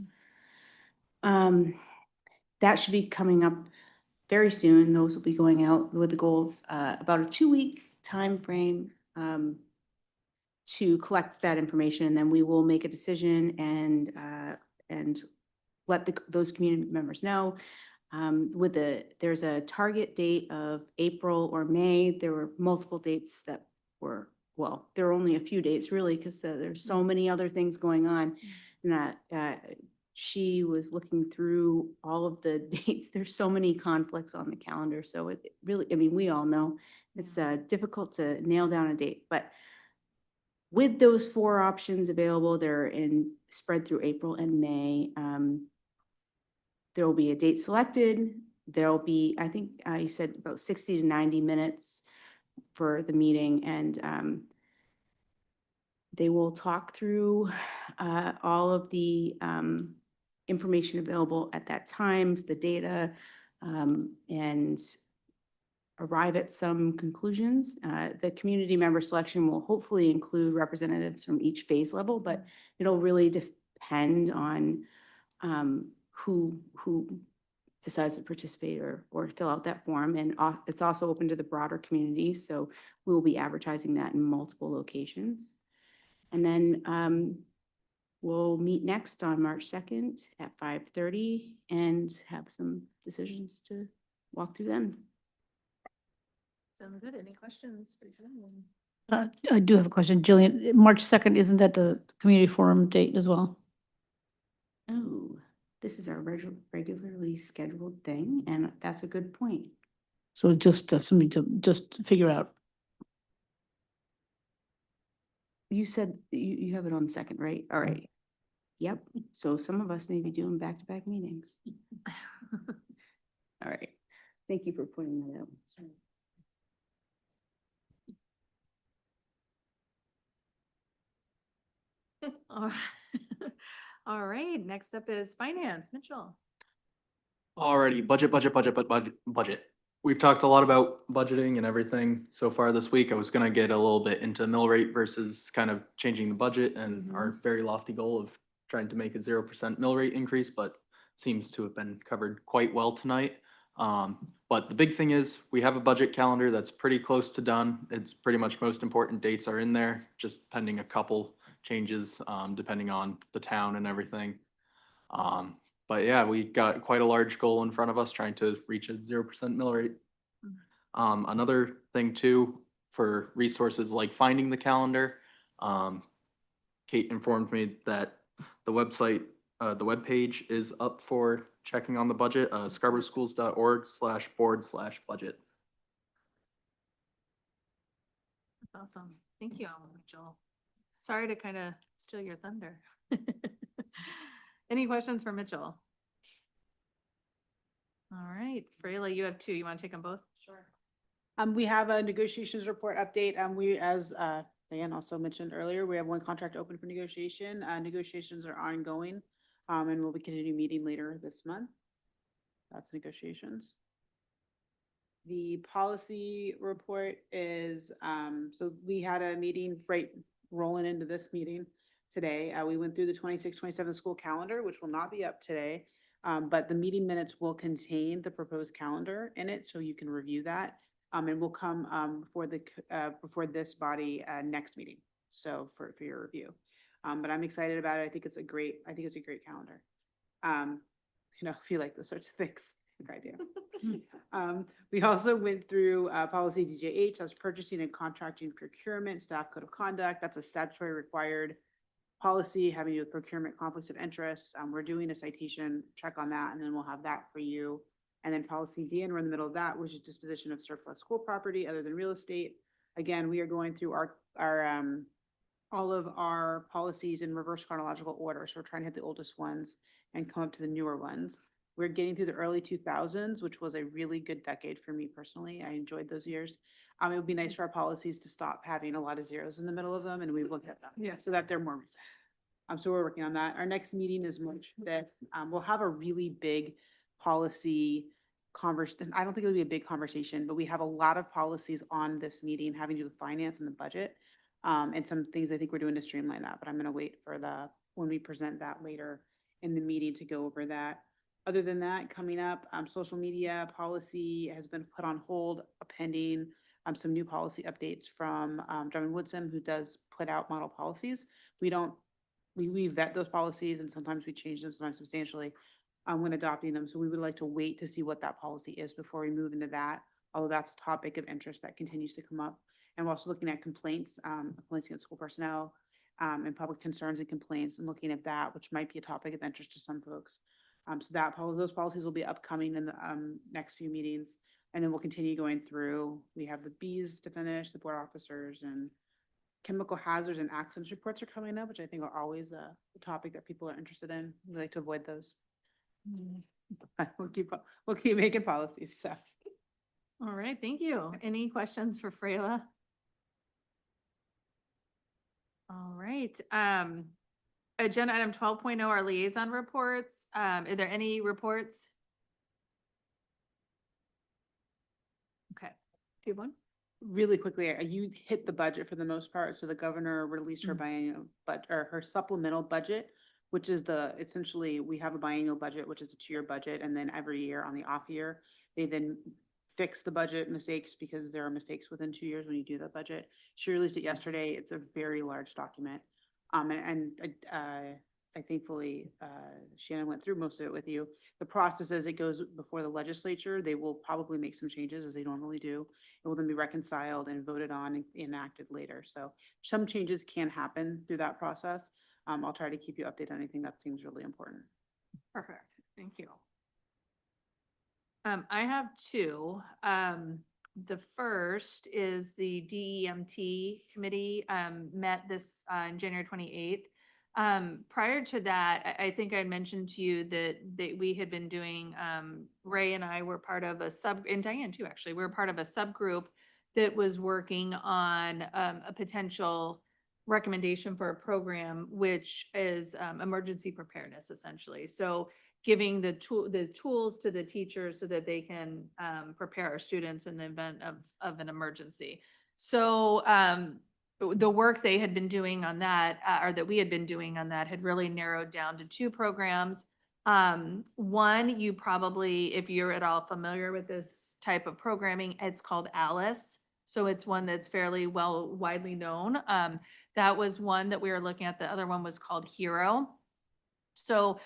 That should be coming up very soon. Those will be going out with the goal of about a 2-week time frame to collect that information, and then we will make a decision and let those community members know. There's a target date of April or May. There were multiple dates that were, well, there were only a few dates really, because there's so many other things going on. And she was looking through all of the dates. There's so many conflicts on the calendar. So it really, I mean, we all know it's difficult to nail down a date, but with those 4 options available, they're spread through April and May. There will be a date selected. There'll be, I think you said about 60 to 90 minutes for the meeting, and they will talk through all of the information available at that time, the data, and arrive at some conclusions. The community member selection will hopefully include representatives from each phase level, but it'll really depend on who decides to participate or fill out that form. And it's also open to the broader community, so we will be advertising that in multiple locations. And then we'll meet next on March 2nd at 5:30 and have some decisions to walk through then. Sounds good. Any questions for Jillian? I do have a question. Jillian, March 2nd, isn't that the community forum date as well? Oh, this is our regularly scheduled thing, and that's a good point. So just something to just figure out. You said you have it on the 2nd, right? All right. Yep. So some of us may be doing back-to-back meetings. All right. Thank you for pointing that out. All right, next up is finance. Mitchell. Alrighty, budget. We've talked a lot about budgeting and everything so far this week. I was gonna get a little bit into mill rate versus kind of changing the budget and our very lofty goal of trying to make a 0% mill rate increase, but seems to have been covered quite well tonight. But the big thing is we have a budget calendar that's pretty close to done. It's pretty much most important dates are in there, just pending a couple changes, depending on the town and everything. But yeah, we got quite a large goal in front of us trying to reach a 0% mill rate. Another thing too, for resources like finding the calendar, Kate informed me that the website, the webpage is up for checking on the budget, scarboroughschools.org/board/budget. Awesome. Thank you, Mitchell. Sorry to kind of steal your thunder. Any questions for Mitchell? All right, Frayla, you have two. You want to take them both? Sure. We have a negotiations report update. We, as Diane also mentioned earlier, we have one contract open for negotiation. Negotiations are ongoing, and we'll be continuing meeting later this month. That's negotiations. The policy report is, so we had a meeting right rolling into this meeting today. We went through the 26-27 school calendar, which will not be up today. But the meeting minutes will contain the proposed calendar in it, so you can review that. And will come before this body next meeting, so for your review. But I'm excited about it. I think it's a great calendar. If you like those sorts of things, like I do. We also went through policy DJH, that's purchasing and contracting procurement, staff code of conduct. That's a statutory required policy having to do with procurement conflicts of interest. We're doing a citation check on that, and then we'll have that for you. And then policy D, and we're in the middle of that, which is disposition of surplus school property other than real estate. Again, we are going through our all of our policies in reverse chronological order. So we're trying to hit the oldest ones and come up to the newer ones. We're getting through the early 2000s, which was a really good decade for me personally. I enjoyed those years. It would be nice for our policies to stop having a lot of zeros in the middle of them, and we've looked at them. Yeah. So that they're more recent. So we're working on that. Our next meeting is March 5th. We'll have a really big policy conversation. I don't think it'll be a big conversation, but we have a lot of policies on this meeting having to do with finance and the budget. And some things I think we're doing to streamline that, but I'm going to wait for when we present that later in the meeting to go over that. Other than that, coming up, social media policy has been put on hold pending some new policy updates from Drummond Woodson, who does put out model policies. We vet those policies, and sometimes we change them, sometimes substantially, when adopting them. So we would like to wait to see what that policy is before we move into that, although that's a topic of interest that continues to come up. And we're also looking at complaints against school personnel, and public concerns and complaints, and looking at that, which might be a topic of interest to some folks. So those policies will be upcoming in the next few meetings, and then we'll continue going through. We have the Bs to finish, the board officers, and chemical hazards and accidents reports are coming up, which I think are always a topic that people are interested in. We like to avoid those. We'll keep making policies. So. All right, thank you. Any questions for Frayla? All right. Agenda item 12.0, our liaison reports. Are there any reports? Okay. Do you have one? Really quickly, you hit the budget for the most part. So the governor released her biennial, her supplemental budget, which is essentially we have a biennial budget, which is a 2-year budget. And then every year on the off year, they then fix the budget mistakes because there are mistakes within 2 years when you do the budget. She released it yesterday. It's a very large document. I thankfully, Shannon went through most of it with you. The process as it goes before the legislature, they will probably make some changes as they normally do. It will then be reconciled and voted on and enacted later. So some changes can happen through that process. I'll try to keep you updated on anything that seems really important. Perfect. Thank you. I have two. The first is the DEMT committee met this on January 28th. Prior to that, I think I mentioned to you that we had been doing, Ray and I were part of and Diane too, actually, we were part of a subgroup that was working on a potential recommendation for a program, which is emergency preparedness, essentially. So giving the tools to the teachers so that they can prepare our students in the event of an emergency. So the work they had been doing on that, or that we had been doing on that, had really narrowed down to 2 programs. One, you probably, if you're at all familiar with this type of programming, it's called Alice. So it's one that's fairly widely known. That was one that we were looking at. The other one was called Hero. So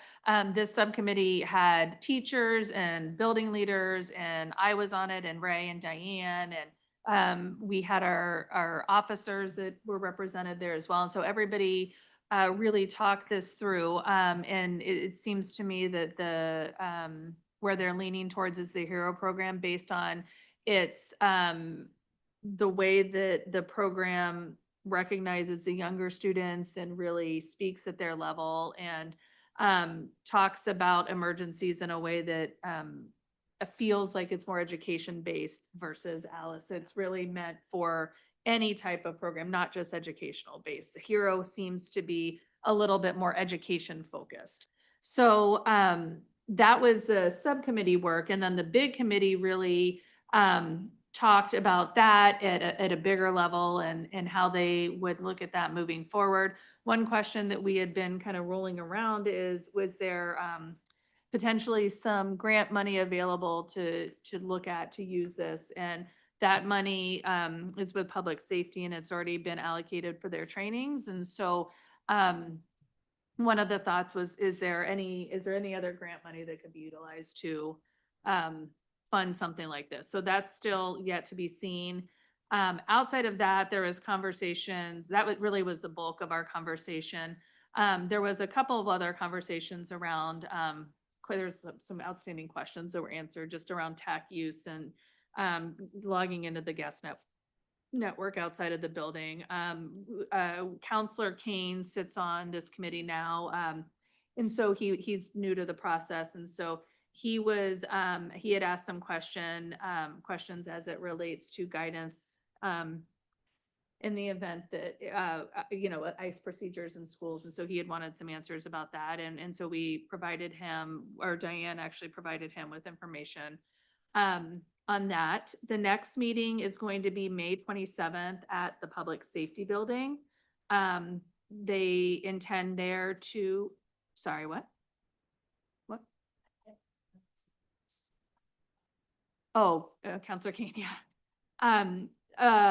this subcommittee had teachers and building leaders, and I was on it, and Ray and Diane, and we had our officers that were represented there as well. And so everybody really talk this through. And it seems to me that where they're leaning towards is the HERO program based on its, the way that the program recognizes the younger students and really speaks at their level and talks about emergencies in a way that feels like it's more education based versus Alice. It's really meant for any type of program, not just educational based. The HERO seems to be a little bit more education focused. So that was the subcommittee work. And then the big committee really talked about that at a bigger level and how they would look at that moving forward. One question that we had been kind of rolling around was there potentially some grant money available to look at to use this? And that money is with public safety and it's already been allocated for their trainings. And so one of the thoughts was, is there any other grant money that could be utilized to fund something like this? So that's still yet to be seen. Outside of that, there was conversations, really was the bulk of our conversation. There was a couple of other conversations around, there's some outstanding questions that were answered just around TAC use and logging into the guest network outside of the building. Counselor Kane sits on this committee now. And so he's new to the process. And so he had asked some questions as it relates to guidance in the event that, ICE procedures in schools. And so he had wanted some answers about that. And so we provided him, or Diane actually provided him with information on that. The next meeting is going to be May 27th at the Public Safety Building. They intend there to, sorry, what? What? Oh, Counselor Kane, yeah.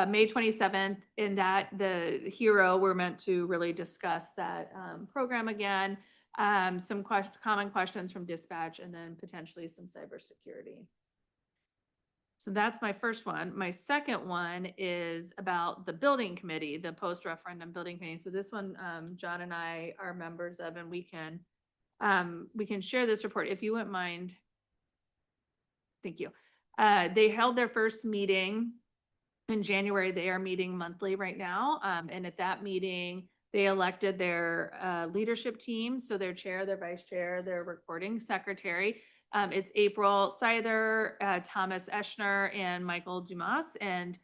May 27th, in that the HERO, we're meant to really discuss that program again, some common questions from dispatch, and then potentially some cybersecurity. So that's my first one. My second one is about the building committee, the post-referendum building committee. So this one, John and I are members of, and we can share this report if you wouldn't mind. Thank you. They held their first meeting in January. They are meeting monthly right now. And at that meeting, they elected their leadership team. So their chair, their vice chair, their recording secretary. It's April Seither, Thomas Eschner, and Michael Dumas. And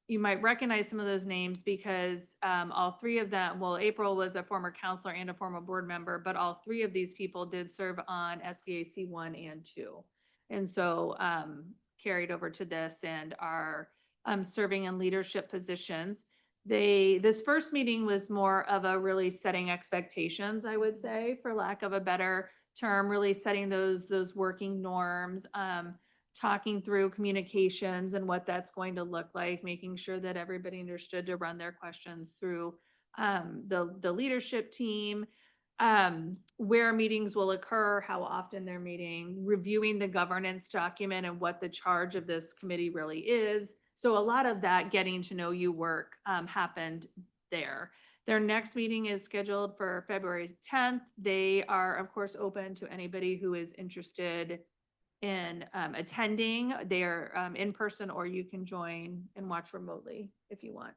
you might recognize some of those names because all three of them, well, April was a former counselor and a former board member, but all three of these people did serve on SBAC 1 and 2. And so carried over to this and are serving in leadership positions. This first meeting was more of a really setting expectations, I would say, for lack of a better term, really setting those working norms, talking through communications and what that's going to look like, making sure that everybody understood to run their questions through the leadership team, where meetings will occur, how often they're meeting, reviewing the governance document and what the charge of this committee really is. So a lot of that getting to know you work happened there. Their next meeting is scheduled for February 10th. They are, of course, open to anybody who is interested in attending. They are in person, or you can join and watch remotely if you want.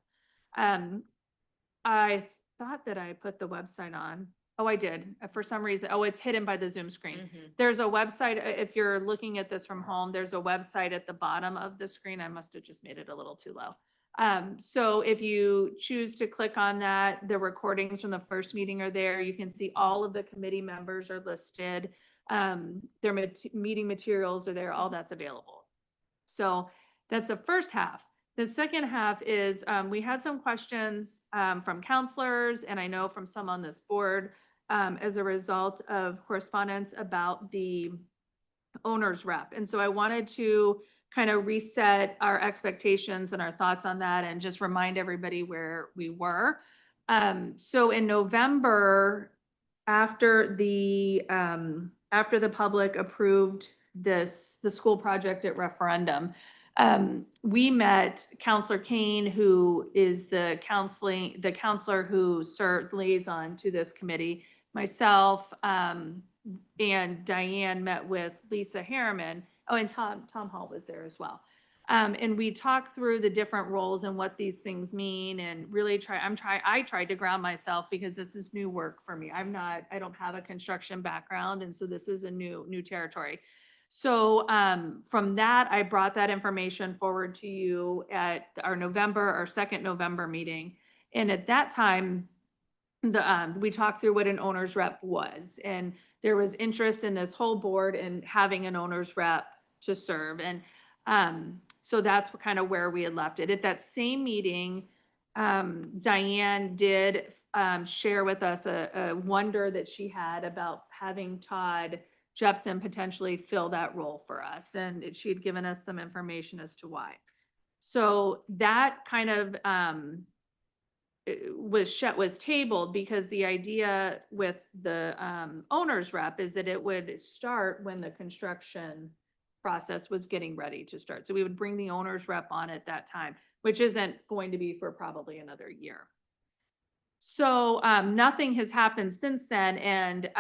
I thought that I put the website on. Oh, I did. For some reason, it's hidden by the Zoom screen. There's a website, if you're looking at this from home, there's a website at the bottom of the screen. I must have just made it a little too low. So if you choose to click on that, the recordings from the first meeting are there. You can see all of the committee members are listed. Their meeting materials are there. All that's available. So that's the first half. The second half is we had some questions from counselors, and I know from some on this board as a result of correspondence about the owner's rep. And so I wanted to kind of reset our expectations and our thoughts on that and just remind everybody where we were. So in November, after the public approved the school project at referendum, We met Counselor Kane, who is the counselor who served liaison to this committee. Myself, and Diane met with Lisa Harriman. Oh, and Tom Hall was there as well. And we talked through the different roles and what these things mean and really I tried to ground myself because this is new work for me. I don't have a construction background. And so this is a new territory. So, from that, I brought that information forward to you at our second November meeting. And at that time, we talked through what an owner's rep was, and there was interest in this whole board and having an owner's rep to serve. And, so that's kind of where we had left it. At that same meeting, Diane did, share with us a wonder that she had about having Todd Jepson potentially fill that role for us. And she had given us some information as to why. So that kind of, was tabled because the idea with the owner's rep is that it would start when the construction process was getting ready to start. So we would bring the owner's rep on at that time, which isn't going to be for probably another year. So nothing has happened since then. And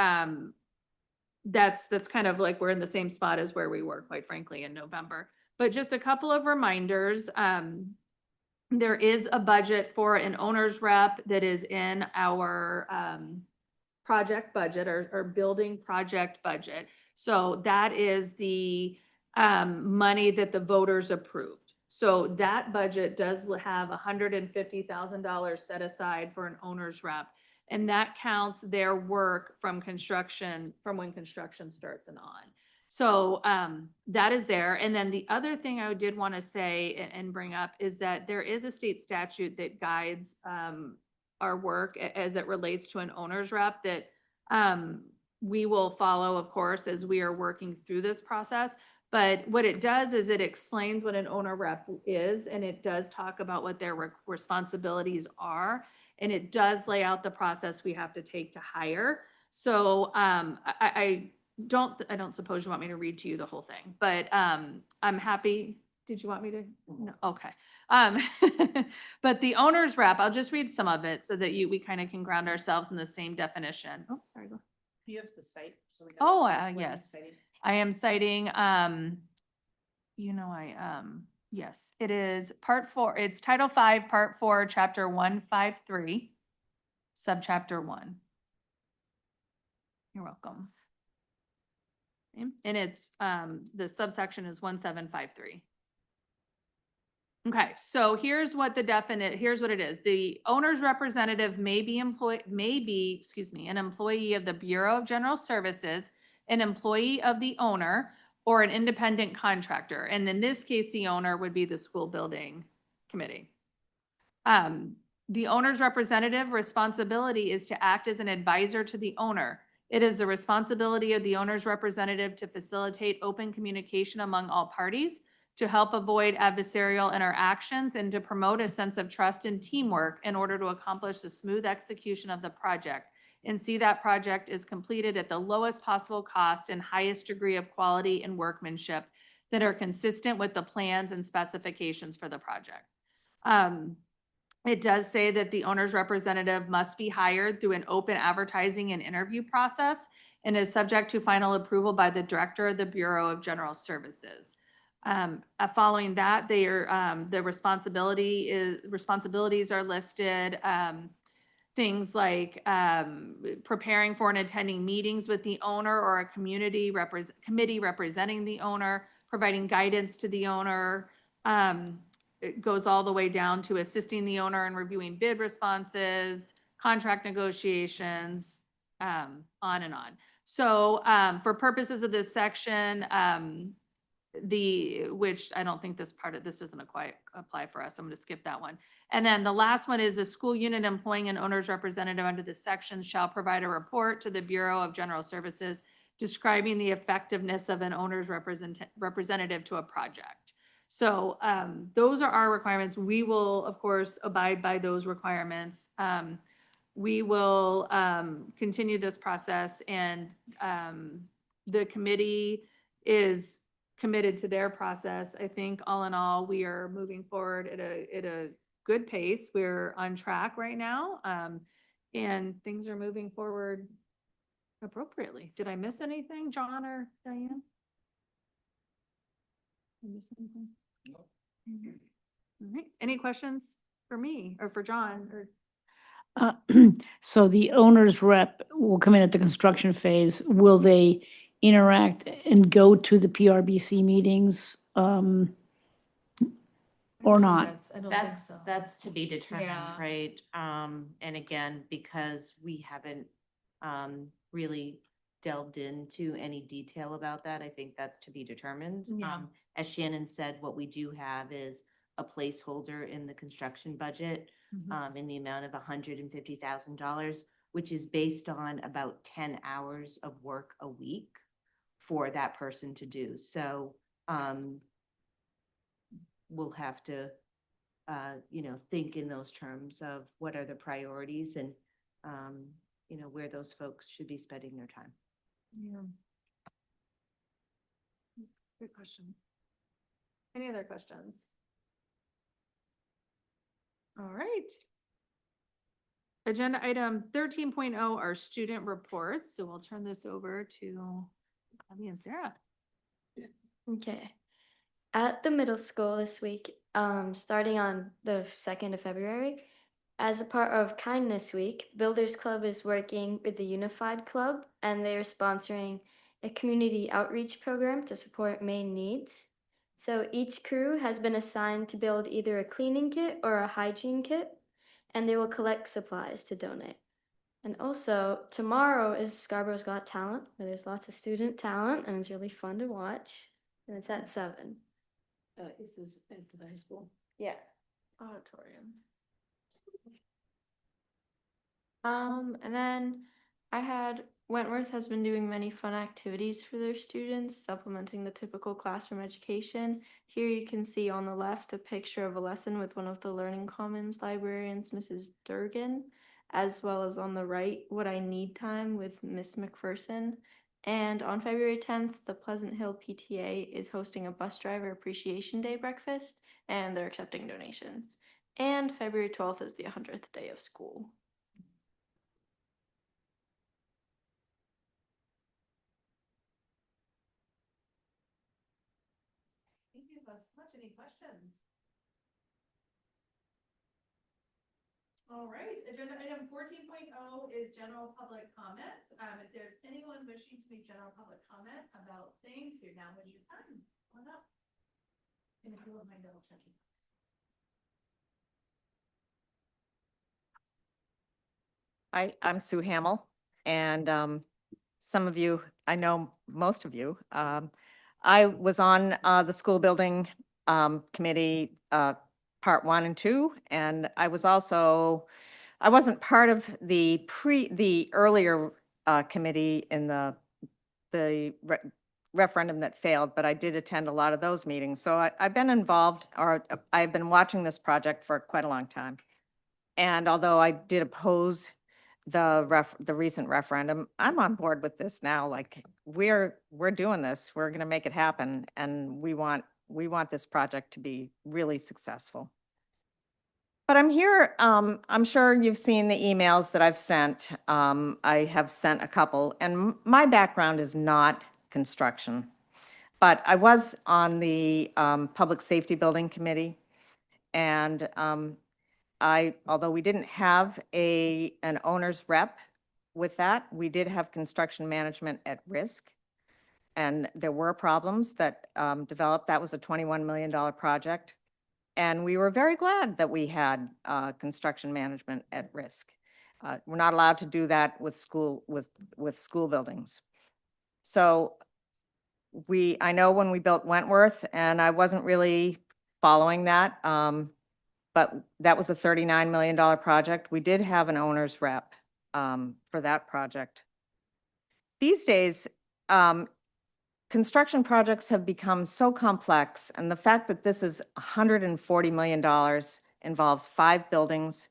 that's kind of like we're in the same spot as where we were, quite frankly, in November. But just a couple of reminders. There is a budget for an owner's rep that is in our project budget, or building project budget. So that is the money that the voters approved. So that budget does have $150,000 set aside for an owner's rep. And that counts their work from when construction starts and on. So that is there. And then the other thing I did want to say and bring up is that there is a state statute that guides our work as it relates to an owner's rep that we will follow, of course, as we are working through this process. But what it does is it explains what an owner rep is, and it does talk about what their responsibilities are. And it does lay out the process we have to take to hire. So I don't suppose you want me to read to you the whole thing, but I'm happy. Did you want me to? No, okay. But the owner's rep, I'll just read some of it so that we kind of can ground ourselves in the same definition. Oh, sorry. Go. Do you have the site? So we know Oh, what you're yes. citing? I am citing, yes, it is part 4. It's Title 5, Part 4, Chapter 153, Subchapter 1. You're welcome. Okay, and it's, the subsection is 1753. Okay, so here's what here's what it is. The owner's representative may be an employee of the Bureau of General Services, an employee of the owner, or an independent contractor. And in this case, the owner would be the school building committee. The owner's representative responsibility is to act as an advisor to the owner. It is the responsibility of the owner's representative to facilitate open communication among all parties, to help avoid adversarial interactions, and to promote a sense of trust and teamwork in order to accomplish the smooth execution of the project and see that project is completed at the lowest possible cost and highest degree of quality and workmanship that are consistent with the plans and specifications for the project. It does say that the owner's representative must be hired through an open advertising and interview process and is subject to final approval by the director of the Bureau of General Services. Following that, the responsibilities are listed. Things like preparing for and attending meetings with the owner or a committee representing the owner, providing guidance to the owner. It goes all the way down to assisting the owner in reviewing bid responses, contract negotiations, on and on. So for purposes of this section, which I don't think this doesn't apply for us. I'm going to skip that one. And then the last one is the school unit employing an owner's representative under this section shall provide a report to the Bureau of General Services describing the effectiveness of an owner's representative to a project. So those are our requirements. We will, of course, abide by those requirements. We will continue this process, and the committee is committed to their process. I think all in all, we are moving forward at a good pace. We're on track right now. And things are moving forward appropriately. Did I miss anything, John or Diane? Did I miss anything? No. All right. Any questions for me or for John or? So the owner's rep will come in at the construction phase. Will they interact and go to the PRBC meetings? Or not? I don't think so. That's to be determined, Yeah. right? And again, because we haven't, really delved into any detail about that, I think that's to be determined. Yeah. As Shannon said, what we do have is a placeholder in the construction budget, Mhm. in the amount of $150,000, which is based on about 10 hours of work a week for that person to do. So, we'll have to, think in those terms of what are the priorities and, where those folks should be spending their time. Yeah. Good question. Any other questions? All right. Agenda item 13.0 are student reports. So we'll turn this over to Abby and Sarah. Okay. At the middle school this week, starting on the 2nd of February, as a part of Kindness Week, Builders Club is working with the Unified Club, and they are sponsoring a community outreach program to support Maine needs. So each crew has been assigned to build either a cleaning kit or a hygiene kit, and they will collect supplies to donate. And also, tomorrow is Scarborough's Got Talent, where there's lots of student talent, and it's really fun to watch. And it's at 7. This is at the high school Yeah. auditorium. And then Wentworth has been doing many fun activities for their students, supplementing the typical classroom education. Here you can see on the left a picture of a lesson with one of the Learning Commons librarians, Mrs. Durgan, as well as on the right, What I Need Time with Miss McPherson. And on February 10th, the Pleasant Hill PTA is hosting a bus driver appreciation day breakfast, and they're accepting donations. And February 12th is the 100th day of school. Thank you so much. Any questions? All right, agenda item 14.0 is general public comment. If there's anyone wishing to make general public comment about things, now is your time. Come on up. And if you wouldn't mind double checking. I'm Sue Hamill, and some of you, I know most of you. I was on the school building committee, part 1 and 2, and I wasn't part of the earlier committee in the referendum that failed, but I did attend a lot of those meetings. So I've been involved, or I've been watching this project for quite a long time. And although I did oppose the recent referendum, I'm on board with this now. Like, we're doing this, we're gonna make it happen, and we want this project to be really successful. But I'm here, I'm sure you've seen the emails that I've sent. I have sent a couple, and my background is not construction. But I was on the Public Safety Building Committee, and although we didn't have an owner's rep with that, we did have construction management at risk. And there were problems that developed. That was a $21 million project. And we were very glad that we had construction management at risk. We're not allowed to do that with school buildings. So I know when we built Wentworth, and I wasn't really following that, but that was a $39 million project. We did have an owner's rep for that project. These days, construction projects have become so complex, and the fact that this is $140 million, involves 5 buildings,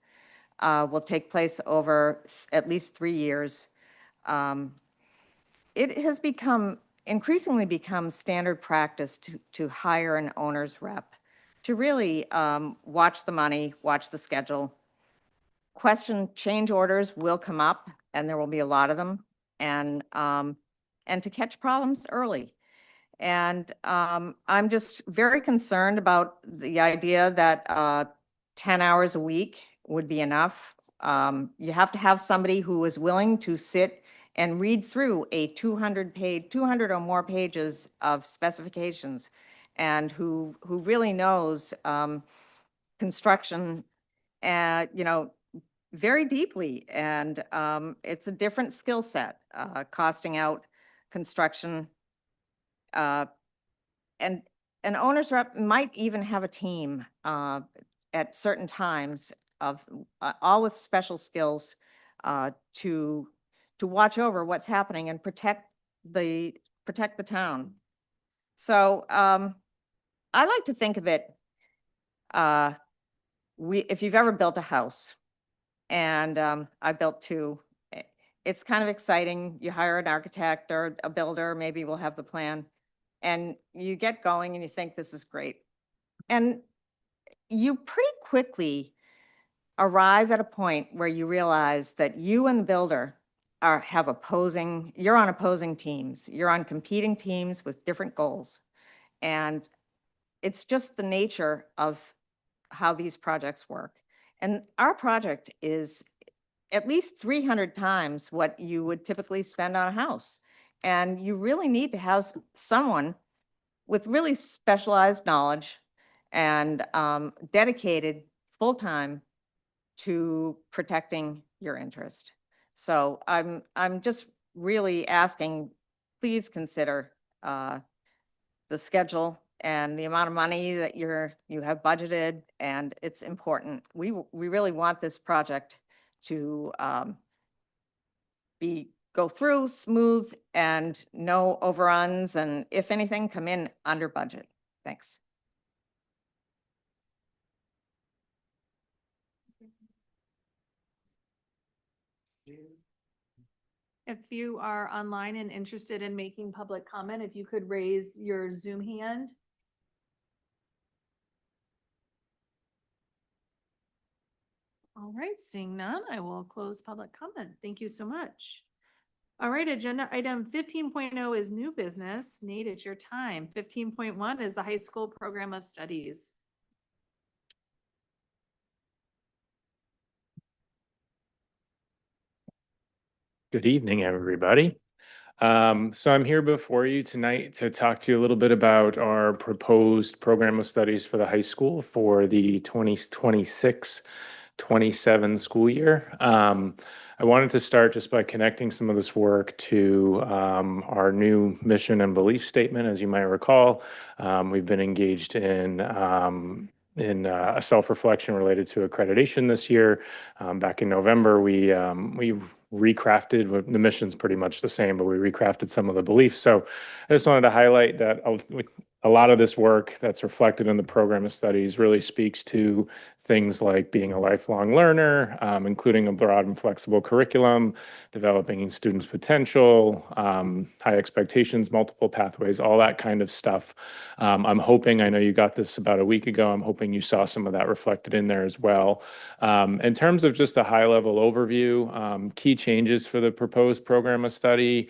will take place over at least 3 years. It has become increasingly becomes standard practice to hire an owner's rep to really watch the money, watch the schedule. Question change orders will come up, and there will be a lot of them, and to catch problems early. And I'm just very concerned about the idea that 10 hours a week would be enough. You have to have somebody who is willing to sit and read through a 200 or more pages of specifications, and who really knows construction, very deeply. And it's a different skill set, costing out construction. And an owner's rep might even have a team at certain times of all with special skills to watch over what's happening and protect the town. So I like to think of it, if you've ever built a house, and I built two, it's kind of exciting. You hire an architect or a builder, maybe we'll have the plan, and you get going and you think this is great. And you pretty quickly arrive at a point where you realize that you and the builder you're on opposing teams. You're on competing teams with different goals. And it's just the nature of how these projects work. And our project is at least 300 times what you would typically spend on a house. And you really need to have someone with really specialized knowledge and dedicated full-time to protecting your interest. So I'm just really asking, please consider the schedule and the amount of money that you have budgeted, and it's important. We really want this project to go through smooth and no overruns, and if anything, come in under budget. Thanks. If you are online and interested in making public comment, if you could raise your Zoom hand. All right, seeing none, I will close public comment. Thank you so much. All right, agenda item 15.0 is new business. Nate, it's your time. 15.1 is the high school program of studies. Good evening, everybody. So I'm here before you tonight to talk to you a little bit about our proposed program of studies for the high school for the 2026-27 school year. I wanted to start just by connecting some of this work to our new mission and belief statement. As you might recall, we've been engaged in a self-reflection related to accreditation this year. Back in November, we recrafted, the mission's pretty much the same, but we recrafted some of the beliefs. So I just wanted to highlight that a lot of this work that's reflected in the program of studies really speaks to things like being a lifelong learner, including a broad and flexible curriculum, developing students' potential, high expectations, multiple pathways, all that kind of stuff. I'm hoping, I know you got this about a week ago, I'm hoping you saw some of that reflected in there as well. In terms of just a high-level overview, key changes for the proposed program of study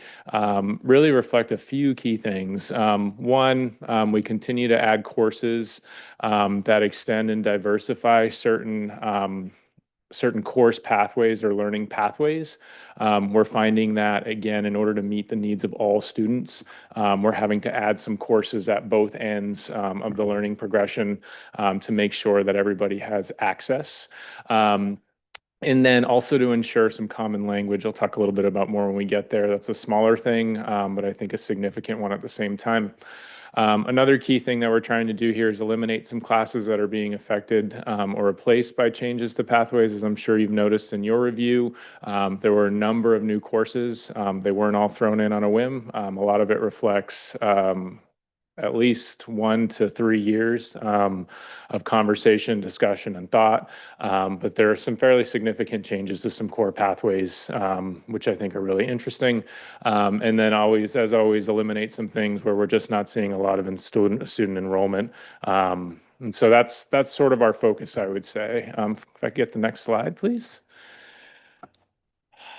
really reflect a few key things. One, we continue to add courses that extend and diversify certain course pathways or learning pathways. We're finding that, again, in order to meet the needs of all students, we're having to add some courses at both ends of the learning progression to make sure that everybody has access. And then also to ensure some common language. I'll talk a little bit about more when we get there. That's a smaller thing, but I think a significant one at the same time. Another key thing that we're trying to do here is eliminate some classes that are being affected or replaced by changes to pathways. As I'm sure you've noticed in your review, there were a number of new courses. They weren't all thrown in on a whim. A lot of it reflects at least 1 to 3 years of conversation, discussion, and thought. But there are some fairly significant changes to some core pathways, which I think are really interesting. And then always, as always, eliminate some things where we're just not seeing a lot of student enrollment. And so that's sort of our focus, I would say. If I could get the next slide, please.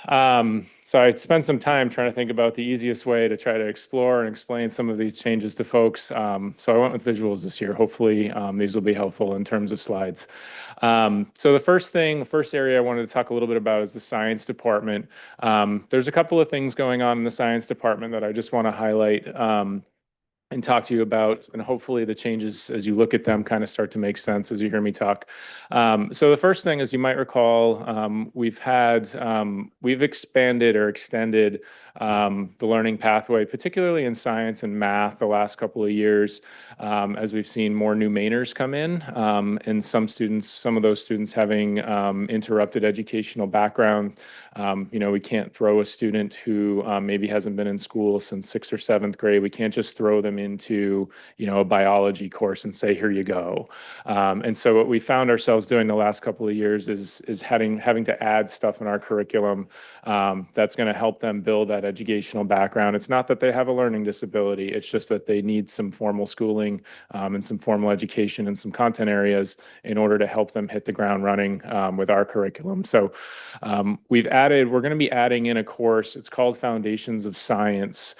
So I spent some time trying to think about the easiest way to try to explore and explain some of these changes to folks. So I went with visuals this year. Hopefully, these will be helpful in terms of slides. So the first area I wanted to talk a little bit about is the science department. There's a couple of things going on in the science department that I just want to highlight and talk to you about, and hopefully the changes as you look at them kind of start to make sense as you hear me talk. So the first thing, as you might recall, we've expanded or extended the learning pathway, particularly in science and math, the last couple of years, as we've seen more new Mainers come in, and some of those students having interrupted educational background. We can't throw a student who maybe hasn't been in school since 6th or 7th grade. We can't just throw them into, a biology course and say, here you go. And so what we found ourselves doing the last couple of years is having to add stuff in our curriculum that's going to help them build that educational background. It's not that they have a learning disability. It's just that they need some formal schooling and some formal education in some content areas in order to help them hit the ground running with our curriculum. So we're going to be adding in a course. It's called Foundations of Science.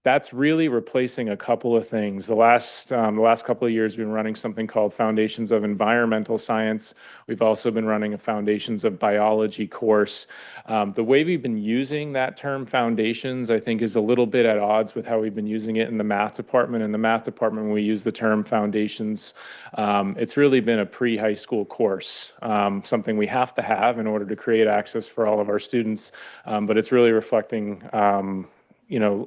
That's really replacing a couple of things. The last couple of years, we've been running something called Foundations of Environmental Science. We've also been running a Foundations of Biology course. The way we've been using that term foundations, I think, is a little bit at odds with how we've been using it in the math department. In the math department, when we use the term foundations, it's really been a pre-high school course, something we have to have in order to create access for all of our students. But it's really reflecting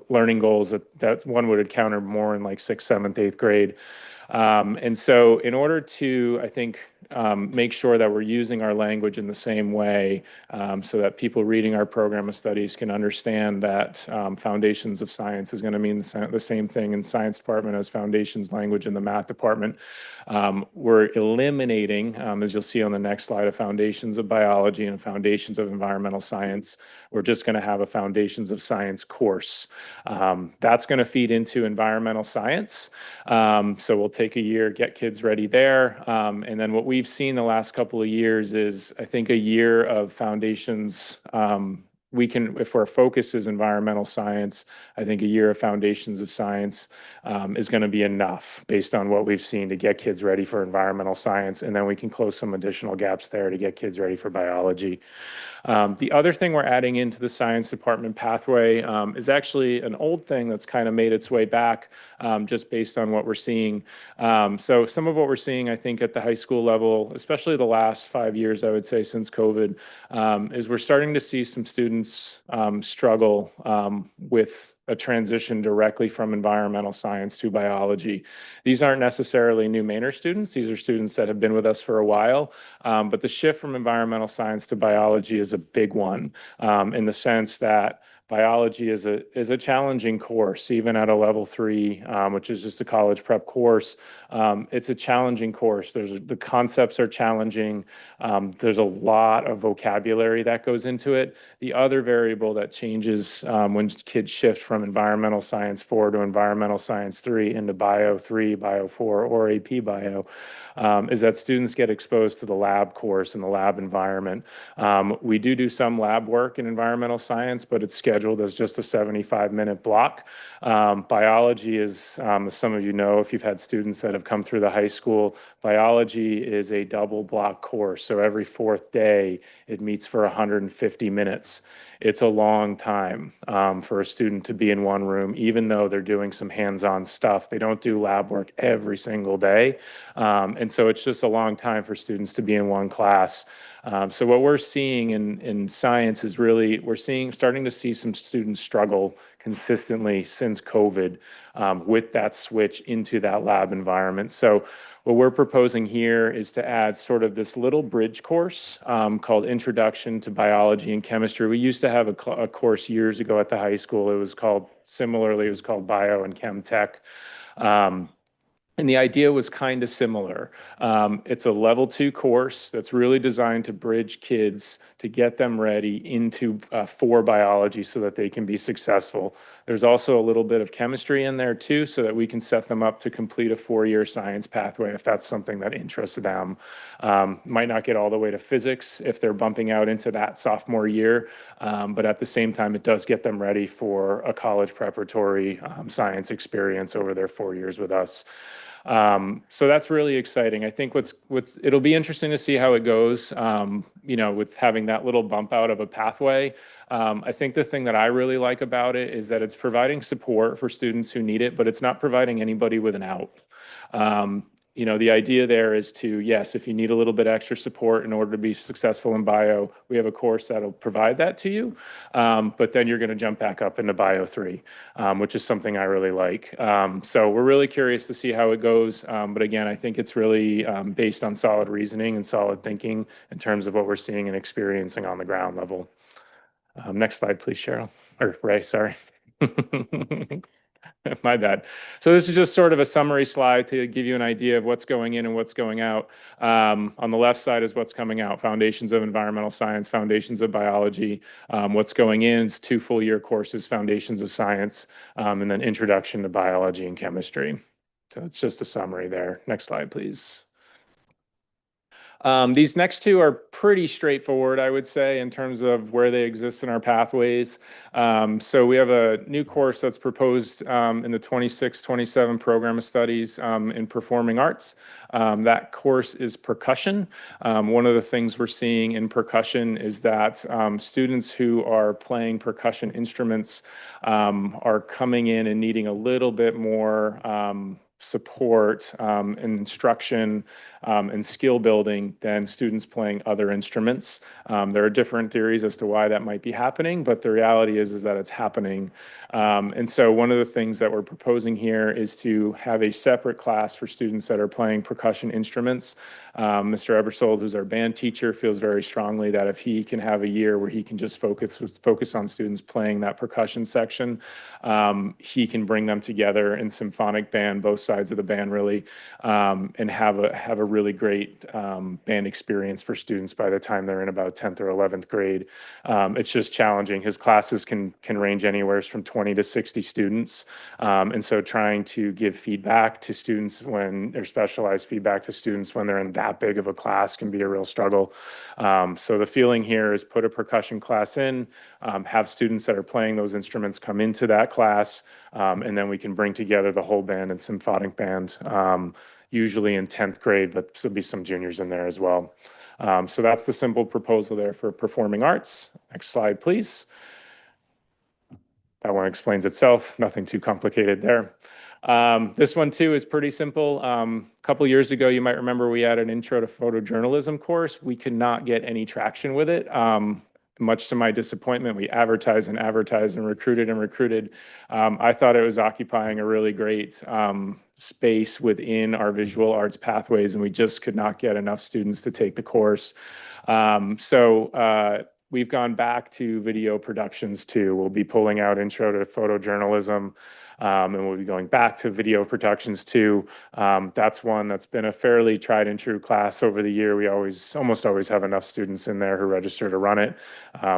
learning goals that one would encounter more in like 6th, 7th, 8th grade. And so in order to, I think, make sure that we're using our language in the same way so that people reading our program of studies can understand that Foundations of Science is going to mean the same thing in science department as foundations language in the math department. We're eliminating, as you'll see on the next slide, a Foundations of Biology and a Foundations of Environmental Science. We're just going to have a Foundations of Science course. That's going to feed into environmental science. So we'll take a year, get kids ready there. And then what we've seen the last couple of years is, I think, a year of foundations. If our focus is environmental science, I think a year of Foundations of Science is going to be enough based on what we've seen to get kids ready for environmental science. And then we can close some additional gaps there to get kids ready for biology. The other thing we're adding into the science department pathway is actually an old thing that's kind of made its way back just based on what we're seeing. So some of what we're seeing, I think, at the high school level, especially the last 5 years, I would say, since COVID, is we're starting to see some students struggle with a transition directly from environmental science to biology. These aren't necessarily new Mainer students. These are students that have been with us for a while. But the shift from environmental science to biology is a big one in the sense that biology is a challenging course, even at a level 3, which is just a college prep course. It's a challenging course. The concepts are challenging. There's a lot of vocabulary that goes into it. The other variable that changes when kids shift from environmental science 4 to environmental science 3 into bio 3, bio 4, or AP bio is that students get exposed to the lab course and the lab environment. We do some lab work in environmental science, but it's scheduled as just a 75-minute block. Biology is, as some of you know, if you've had students that have come through the high school, biology is a double block course. So every 4th day, it meets for 150 minutes. It's a long time for a student to be in one room, even though they're doing some hands-on stuff. They don't do lab work every single day. And so it's just a long time for students to be in one class. So what we're seeing in science is really, starting to see some students struggle consistently since COVID with that switch into that lab environment. So what we're proposing here is to add sort of this little bridge course called Introduction to Biology and Chemistry. We used to have a course years ago at the high school. It was called Bio and Chem Tech. And the idea was kind of similar. It's a level 2 course that's really designed to bridge kids to get them ready into for biology so that they can be successful. There's also a little bit of chemistry in there too, so that we can set them up to complete a 4-year science pathway if that's something that interests them. Might not get all the way to physics if they're bumping out into that sophomore year, but at the same time, it does get them ready for a college preparatory science experience over their 4 years with us. So that's really exciting. I think it'll be interesting to see how it goes, with having that little bump out of a pathway. I think the thing that I really like about it is that it's providing support for students who need it, but it's not providing anybody with an out. The idea there is to, yes, if you need a little bit extra support in order to be successful in bio, we have a course that'll provide that to you. But then you're going to jump back up into Bio 3, which is something I really like. So we're really curious to see how it goes. But again, I think it's really based on solid reasoning and solid thinking in terms of what we're seeing and experiencing on the ground level. Next slide, please, Cheryl. Or Ray, sorry. My bad. So this is just sort of a summary slide to give you an idea of what's going in and what's going out. On the left side is what's coming out: Foundations of Environmental Science, Foundations of Biology. What's going in is 2 full-year courses, Foundations of Science, and then Introduction to Biology and Chemistry. So it's just a summary there. Next slide, please. These next 2 are pretty straightforward, I would say, in terms of where they exist in our pathways. So we have a new course that's proposed in the 26-27 program of studies in performing arts. That course is percussion. One of the things we're seeing in percussion is that students who are playing percussion instruments are coming in and needing a little bit more support and instruction and skill building than students playing other instruments. There are different theories as to why that might be happening, but the reality is that it's happening. And so one of the things that we're proposing here is to have a separate class for students that are playing percussion instruments. Mr. Ebersold, who's our band teacher, feels very strongly that if he can have a year where he can just focus on students playing that percussion section, he can bring them together in symphonic band, both sides of the band really, and have a really great band experience for students by the time they're in about 10th or 11th grade. It's just challenging. His classes can range anywhere from 20 to 60 students. And so trying to give feedback to students or specialized feedback to students when they're in that big of a class can be a real struggle. So the feeling here is put a percussion class in, have students that are playing those instruments come into that class, and then we can bring together the whole band and symphonic band, usually in 10th grade, but there'll be some juniors in there as well. So that's the simple proposal there for performing arts. Next slide, please. That one explains itself, nothing too complicated there. This one too is pretty simple. A couple years ago, you might remember we had an intro to photojournalism course. We could not get any traction with it. Much to my disappointment, we advertised and recruited. I thought it was occupying a really great space within our visual arts pathways, and we just could not get enough students to take the course. So we've gone back to video productions too. We'll be pulling out intro to photojournalism, and we'll be going back to video productions too. That's one that's been a fairly tried and true class over the year. We almost always have enough students in there who register to run it.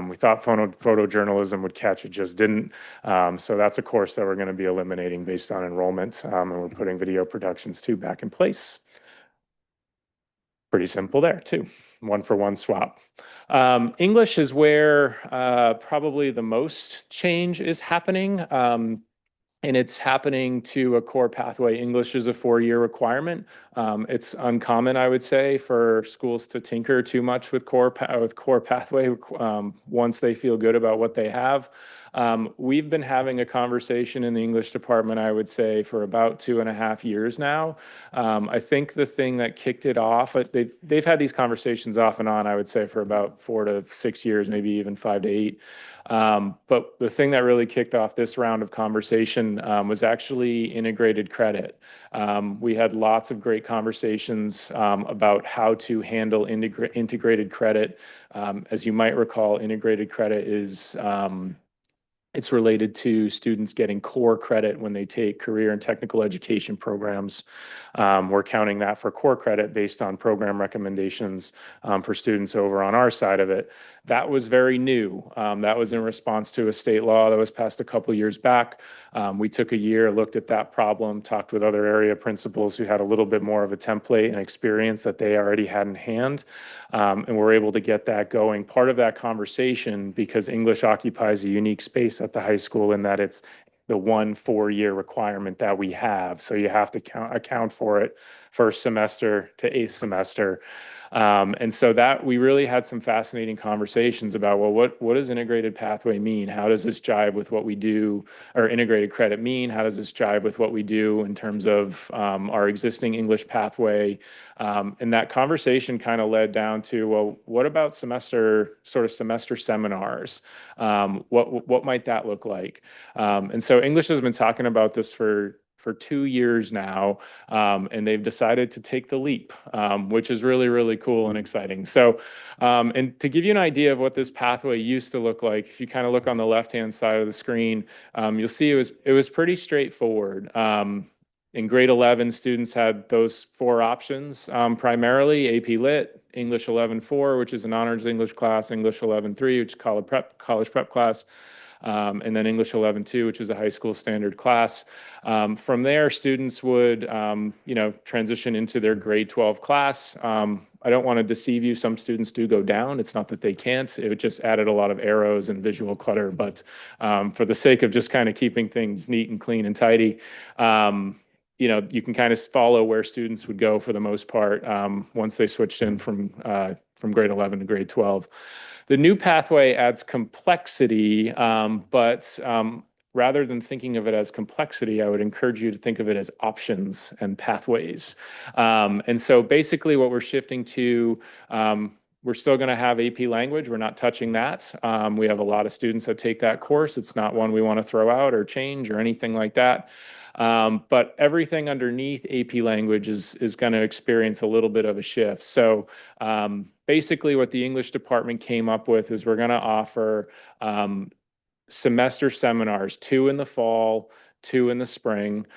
We thought photojournalism would catch, it just didn't. So that's a course that we're going to be eliminating based on enrollment, and we're putting video productions too back in place. Pretty simple there too. 1-for-1 swap. English is where probably the most change is happening. And it's happening to a core pathway. English is a 4-year requirement. It's uncommon, I would say, for schools to tinker too much with core pathway once they feel good about what they have. We've been having a conversation in the English department, I would say, for about 2.5 years now. I think the thing that kicked it off, they've had these conversations off and on, I would say, for about 4 to 6 years, maybe even 5 to 8. But the thing that really kicked off this round of conversation was actually integrated credit. We had lots of great conversations about how to handle integrated credit. As you might recall, integrated credit is it's related to students getting core credit when they take career and technical education programs. We're counting that for core credit based on program recommendations for students over on our side of it. That was very new. That was in response to a state law that was passed a couple years back. We took a year, looked at that problem, talked with other area principals who had a little bit more of a template and experience that they already had in hand, and were able to get that going. Part of that conversation, because English occupies a unique space at the high school in that it's the 1 4-year requirement that we have. So you have to account for it first semester to 8th semester. And so that we really had some fascinating conversations about, well, what does integrated pathway mean? How does this jive with what we do, or integrated credit mean? How does this jive with what we do in terms of our existing English pathway? And that conversation kind of led down to, well, what about semester seminars? What might that look like? And so English has been talking about this for 2 years now, and they've decided to take the leap, which is really, really cool and exciting. So, and to give you an idea of what this pathway used to look like, if you kind of look on the left-hand side of the screen, you'll see it was pretty straightforward. In grade 11, students had those 4 options, primarily AP Lit, English 11-4, which is an honors English class, English 11-3, which is college prep class, and then English 11-2, which is a high school standard class. From there, students would, transition into their grade 12 class. I don't want to deceive you. Some students do go down. It's not that they can't. It just added a lot of arrows and visual clutter. But for the sake of just kind of keeping things neat and clean and tidy, you can kind of follow where students would go for the most part once they switched in from grade 11 to grade 12. The new pathway adds complexity, but rather than thinking of it as complexity, I would encourage you to think of it as options and pathways. And so basically what we're shifting to, we're still going to have AP language. We're not touching that. We have a lot of students that take that course. It's not one we want to throw out or change or anything like that. But everything underneath AP language is going to experience a little bit of a shift. So basically what the English department came up with is we're going to offer semester seminars, 2 in the fall, 2 in the spring.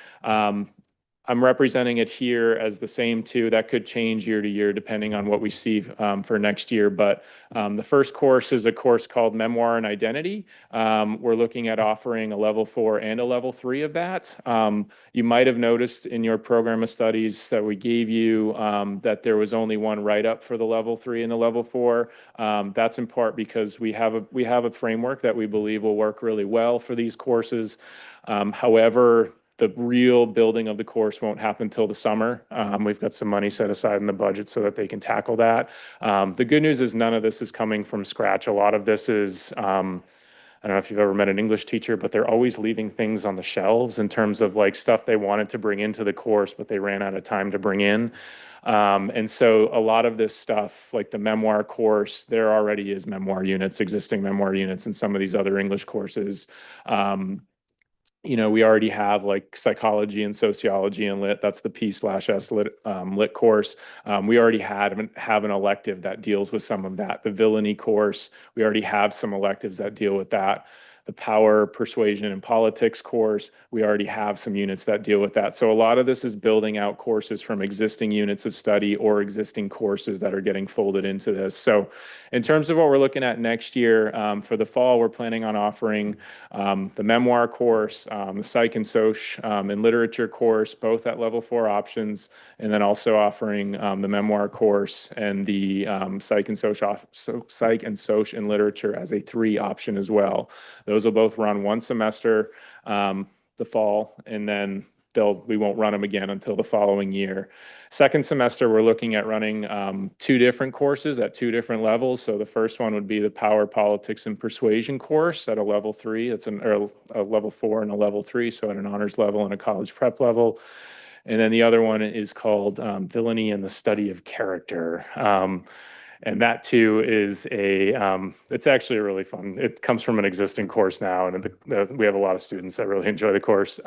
I'm representing it here as the same 2. That could change year to year depending on what we see for next year. But the first course is a course called Memoir and Identity. We're looking at offering a level 4 and a level 3 of that. You might have noticed in your program of studies that we gave you that there was only one write-up for the level 3 and the level 4. That's in part because we have a framework that we believe will work really well for these courses. However, the real building of the course won't happen until the summer. We've got some money set aside in the budget so that they can tackle that. The good news is none of this is coming from scratch. A lot of this is, I don't know if you've ever met an English teacher, but they're always leaving things on the shelves in terms of like stuff they wanted to bring into the course, but they ran out of time to bring in. And so a lot of this stuff, like the memoir course, there already is existing memoir units in some of these other English courses. We already have like psychology and sociology and lit. That's the P/S lit course. We already have an elective that deals with some of that. The villainy course, we already have some electives that deal with that. The power, persuasion, and politics course, we already have some units that deal with that. So a lot of this is building out courses from existing units of study or existing courses that are getting folded into this. So in terms of what we're looking at next year, for the fall, we're planning on offering the memoir course, the psych and soc and literature course, both at level 4 options, and then also offering the memoir course and the psych and soc and literature as a 3 option as well. Those will both run 1 semester, the fall, and then we won't run them again until the following year. Second semester, we're looking at running 2 different courses at 2 different levels. So the first one would be the Power, Politics, and Persuasion course at a level 3. It's a level 4 and a level 3, so at an honors level and a college prep level. And then the other one is called Villainy and the Study of Character. And that too is it's actually really fun. It comes from an existing course now, and we have a lot of students that really enjoy the course.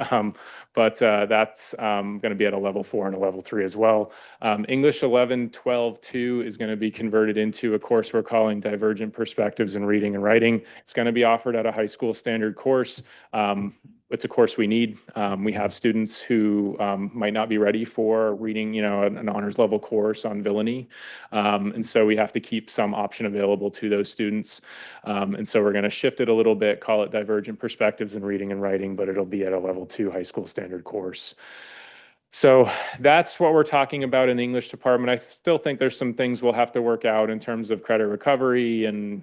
But that's going to be at a level 4 and a level 3 as well. English 11-12-2 is going to be converted into a course we're calling Divergent Perspectives in Reading and Writing. It's going to be offered at a high school standard course. It's a course we need. We have students who might not be ready for reading, an honors level course on villainy. And so we have to keep some option available to those students. And so we're going to shift it a little bit, call it Divergent Perspectives in Reading and Writing, but it'll be at a level 2 high school standard course. So that's what we're talking about in the English department. I still think there's some things we'll have to work out in terms of credit recovery. And,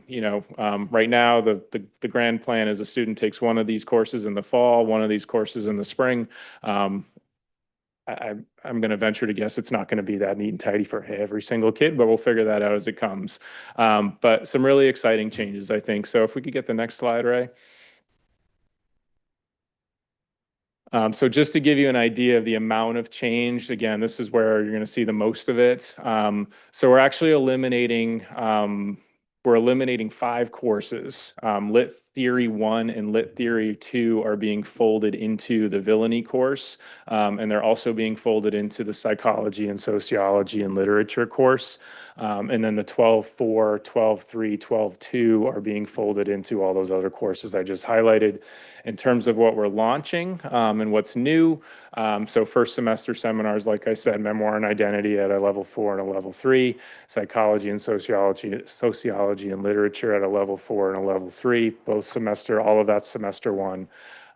right now the grand plan is a student takes one of these courses in the fall, one of these courses in the spring. I'm going to venture to guess it's not going to be that neat and tidy for every single kid, but we'll figure that out as it comes. But some really exciting changes, I think. So if we could get the next slide, Ray. So just to give you an idea of the amount of change, again, this is where you're going to see the most of it. So we're actually eliminating 5 courses. Lit Theory 1 and Lit Theory 2 are being folded into the Villainy course, and they're also being folded into the Psychology and Sociology and Literature course. And then the 12-4, 12-3, 12-2 are being folded into all those other courses I just highlighted. In terms of what we're launching and what's new, so first semester seminars, like I said, Memoir and Identity at a level 4 and a level 3, Psychology and Sociology and Literature at a level 4 and a level 3, both semester, all of that semester 1.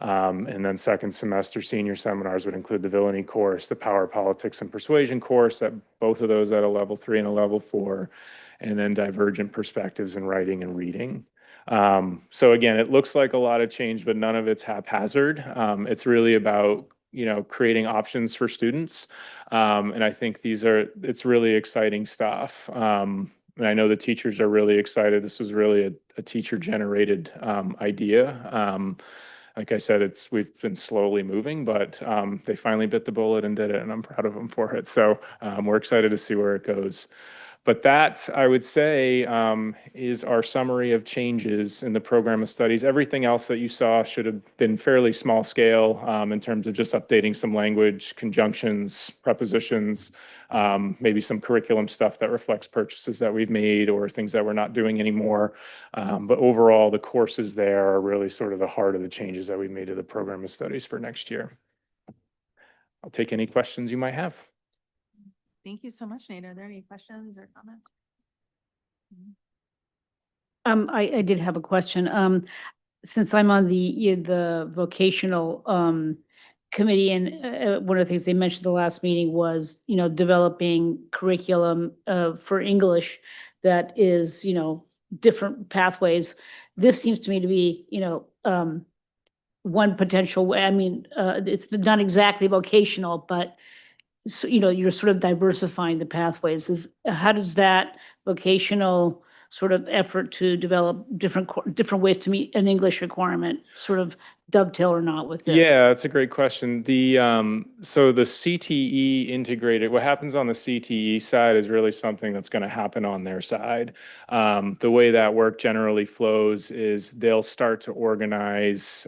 And then second semester senior seminars would include the Villainy course, the Power, Politics, and Persuasion course, at both of those at a level 3 and a level 4, and then Divergent Perspectives in Writing and Reading. So again, it looks like a lot of change, but none of it's haphazard. It's really about, creating options for students. And I think it's really exciting stuff. And I know the teachers are really excited. This was really a teacher-generated idea. Like I said, we've been slowly moving, but they finally bit the bullet and did it, and I'm proud of them for it. So we're excited to see where it goes. But that, I would say, is our summary of changes in the program of studies. Everything else that you saw should have been fairly small scale in terms of just updating some language, conjunctions, prepositions, maybe some curriculum stuff that reflects purchases that we've made or things that we're not doing anymore. But overall, the courses there are really sort of the heart of the changes that we've made to the program of studies for next year. I'll take any questions you might have. Thank you so much, Nate. Are there any questions or comments? I did have a question. Since I'm on the vocational committee, and one of the things they mentioned the last meeting was, developing curriculum for English that is, different pathways. This seems to me to be, one potential way. I mean, it's not exactly vocational, but so, you're sort of diversifying the pathways. How does that vocational sort of effort to develop different ways to meet an English requirement sort of dovetail or not with this? Yeah, that's a great question. So the CTE integrated, what happens on the CTE side is really something that's going to happen on their side. The way that work generally flows is they'll start to organize,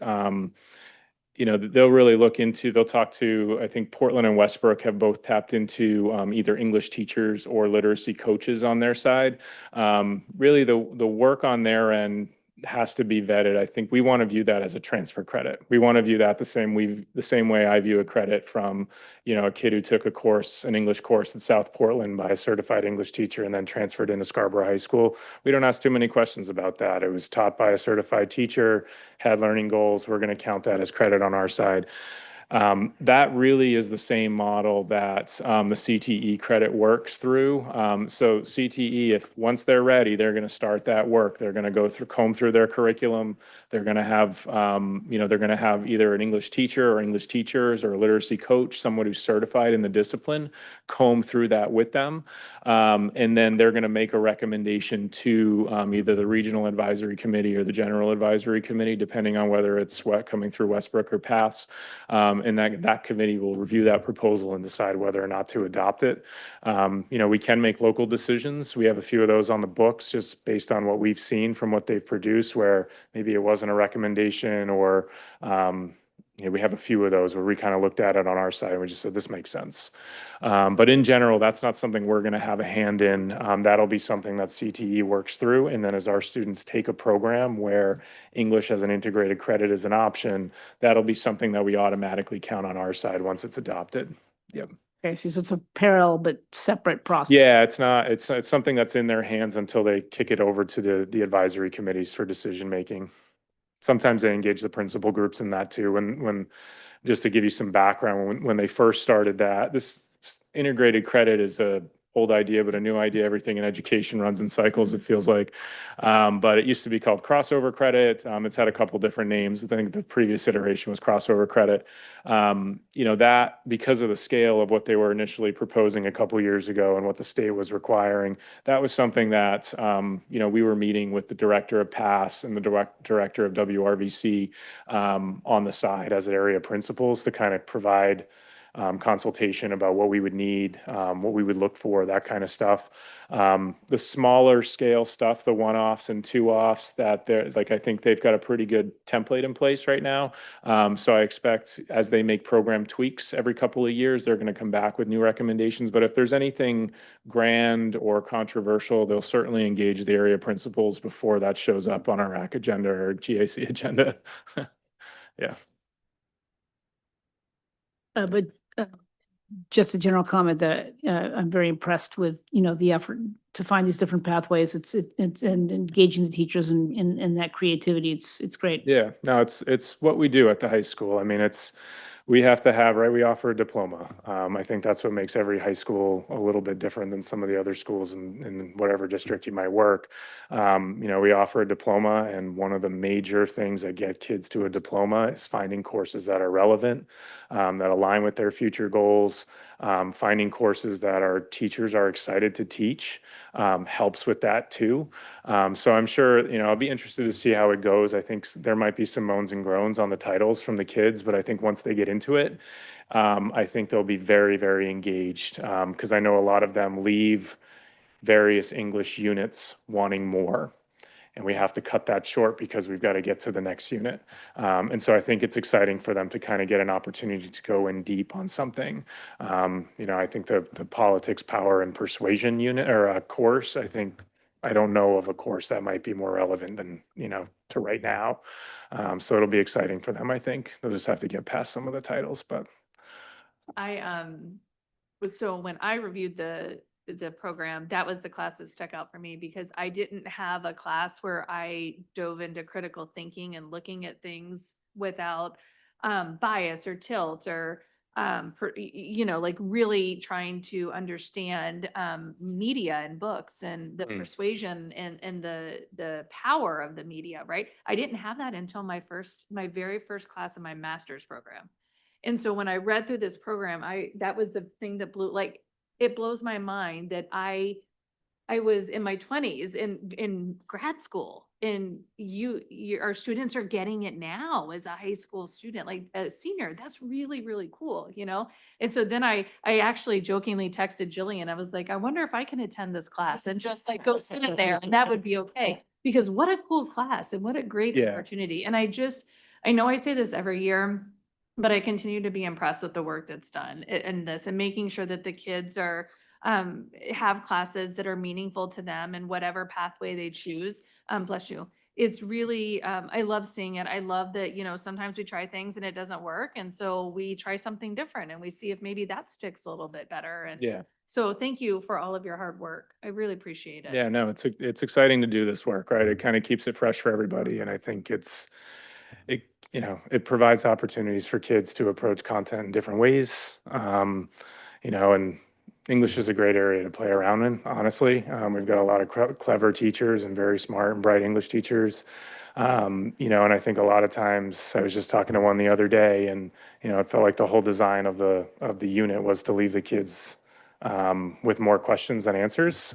they'll talk to, I think Portland and Westbrook have both tapped into either English teachers or literacy coaches on their side. Really the work on their end has to be vetted. I think we want to view that as a transfer credit. We want to view that the same way I view a credit from, a kid who took an English course in South Portland by a certified English teacher and then transferred into Scarborough High School. We don't ask too many questions about that. It was taught by a certified teacher, had learning goals. We're going to count that as credit on our side. That really is the same model that the CTE credit works through. So CTE, if once they're ready, they're going to start that work. They're going to comb through their curriculum. They're going to have, they're going to have either an English teacher or English teachers or a literacy coach, someone who's certified in the discipline, comb through that with them. And then they're going to make a recommendation to either the Regional Advisory Committee or the General Advisory Committee, depending on whether it's coming through Westbrook or PATHS. And that committee will review that proposal and decide whether or not to adopt it. We can make local decisions. We have a few of those on the books just based on what we've seen from what they've produced, where maybe it wasn't a recommendation or we have a few of those where we kind of looked at it on our side and we just said, this makes sense. But in general, that's not something we're going to have a hand in. That'll be something that CTE works through. And then as our students take a program where English as an integrated credit is an option, that'll be something that we automatically count on our side once it's adopted. Yep. Okay, so it's a parallel but separate process. Yeah, it's something that's in their hands until they kick it over to the advisory committees for decision making. Sometimes they engage the principal groups in that too. When just to give you some background, when they first started that, this integrated credit is a old idea, but a new idea. Everything in education runs in cycles, it feels like. But it used to be called crossover credit. It's had a couple different names. I think the previous iteration was crossover credit. That because of the scale of what they were initially proposing a couple years ago and what the state was requiring, that was something that, we were meeting with the director of PASS and the director of WRVC on the side as area principals to kind of provide consultation about what we would need, what we would look for, that kind of stuff. The smaller scale stuff, the one-offs and two-offs, that they're like, I think they've got a pretty good template in place right now. So I expect as they make program tweaks every couple of years, they're going to come back with new recommendations. But if there's anything grand or controversial, they'll certainly engage the area principals before that shows up on our RAC agenda or GAC agenda. Yeah. But just a general comment that I'm very impressed with, the effort to find these different pathways. It's and engaging the teachers in that creativity. It's great. Yeah, no, it's what we do at the high school. I mean, we have to have, right, we offer a diploma. I think that's what makes every high school a little bit different than some of the other schools in whatever district you might work. We offer a diploma, and one of the major things that get kids to a diploma is finding courses that are relevant, that align with their future goals, finding courses that our teachers are excited to teach, helps with that too. So I'm sure, I'll be interested to see how it goes. I think there might be some moans and groans on the titles from the kids, but I think once they get into it, I think they'll be very, very engaged, because I know a lot of them leave various English units wanting more. And we have to cut that short because we've got to get to the next unit. And so I think it's exciting for them to kind of get an opportunity to go in deep on something. I think the politics, power, and persuasion unit or a course, I don't know of a course that might be more relevant than, to right now. So it'll be exciting for them, I think. They'll just have to get past some of the titles, but. So when I reviewed the program, that was the class that stuck out for me because I didn't have a class where I dove into critical thinking and looking at things without bias or tilt or like really trying to understand media and books and the persuasion and the power of the media, right? I didn't have that until my very first class in my master's program. And so when I read through this program, that was the thing that it blows my mind that I was in my 20s in grad school, and our students are getting it now as a high school student, like a senior. That's really, really cool, And so then I actually jokingly texted Jillian. I was like, I wonder if I can attend this class and just like go sit in there, and that would be okay. Because what a cool class and what a great opportunity. And I know I say this every year, but I continue to be impressed with the work that's done in this and making sure that the kids have classes that are meaningful to them and whatever pathway they choose. Bless you. It's really, I love seeing it. I love that, sometimes we try things and it doesn't work. And so we try something different and we see if maybe that sticks a little bit better. And so thank you for all of your hard work. I really appreciate it. Yeah, no, it's exciting to do this work, right? It kind of keeps it fresh for everybody. And I think you know, it provides opportunities for kids to approach content in different ways. You know, and English is a great area to play around in, honestly. We've got a lot of clever teachers and very smart and bright English teachers. You know, and I think a lot of times, I was just talking to one the other day, and, you know, it felt like the whole design of the unit was to leave the kids with more questions than answers,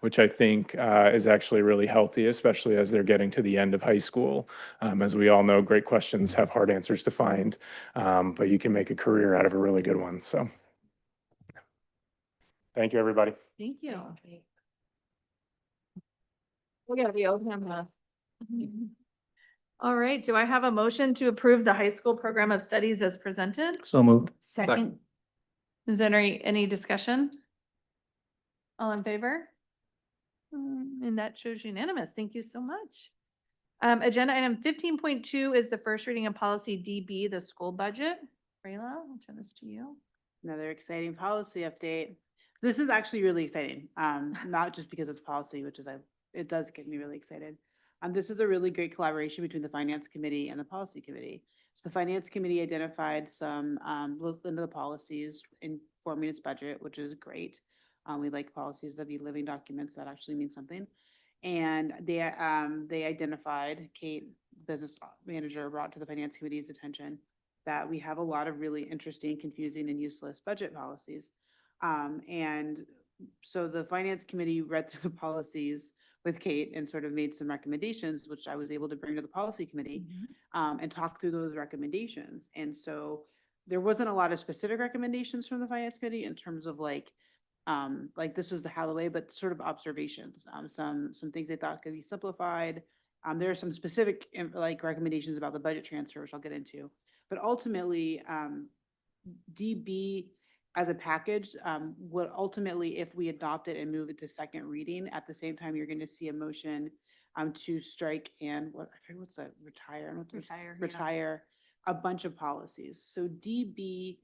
which I think is actually really healthy, especially as they're getting to the end of high school. As we all know, great questions have hard answers to find, but you can make a career out of a really good one. So thank you, everybody. Thank you. We gotta be open. All right, do I have a motion to approve the high school program of studies as presented? So moved. Second. Is there any discussion? All in favor? And that shows unanimous. Thank you so much. Agenda item 15.2 is the first reading of policy DB, the school budget. Rayla, I'll turn this to you. Another exciting policy update. This is actually really exciting, not just because it's policy, which is, it does get me really excited. This is a really great collaboration between the finance committee and the policy committee. So the finance committee identified some, looked into the policies in forming its budget, which is great. We like policies that be living documents that actually mean something. And they identified, Kate, business manager, brought to the finance committee's attention that we have a lot of really interesting, confusing, and useless budget policies. And so the finance committee read through the policies with Kate and sort of made some recommendations, which I was able to bring to the policy committee and talk through those recommendations. And so there wasn't a lot of specific recommendations from the finance committee in terms of like this was the Halloway, but sort of observations, some things they thought could be simplified. There are some specific like recommendations about the budget transfer, which I'll get into. But ultimately, DB as a package would ultimately, if we adopt it and move it to second reading, at the same time, you're going to see a motion to strike and what I forget what's that, retire a bunch of policies. So DB,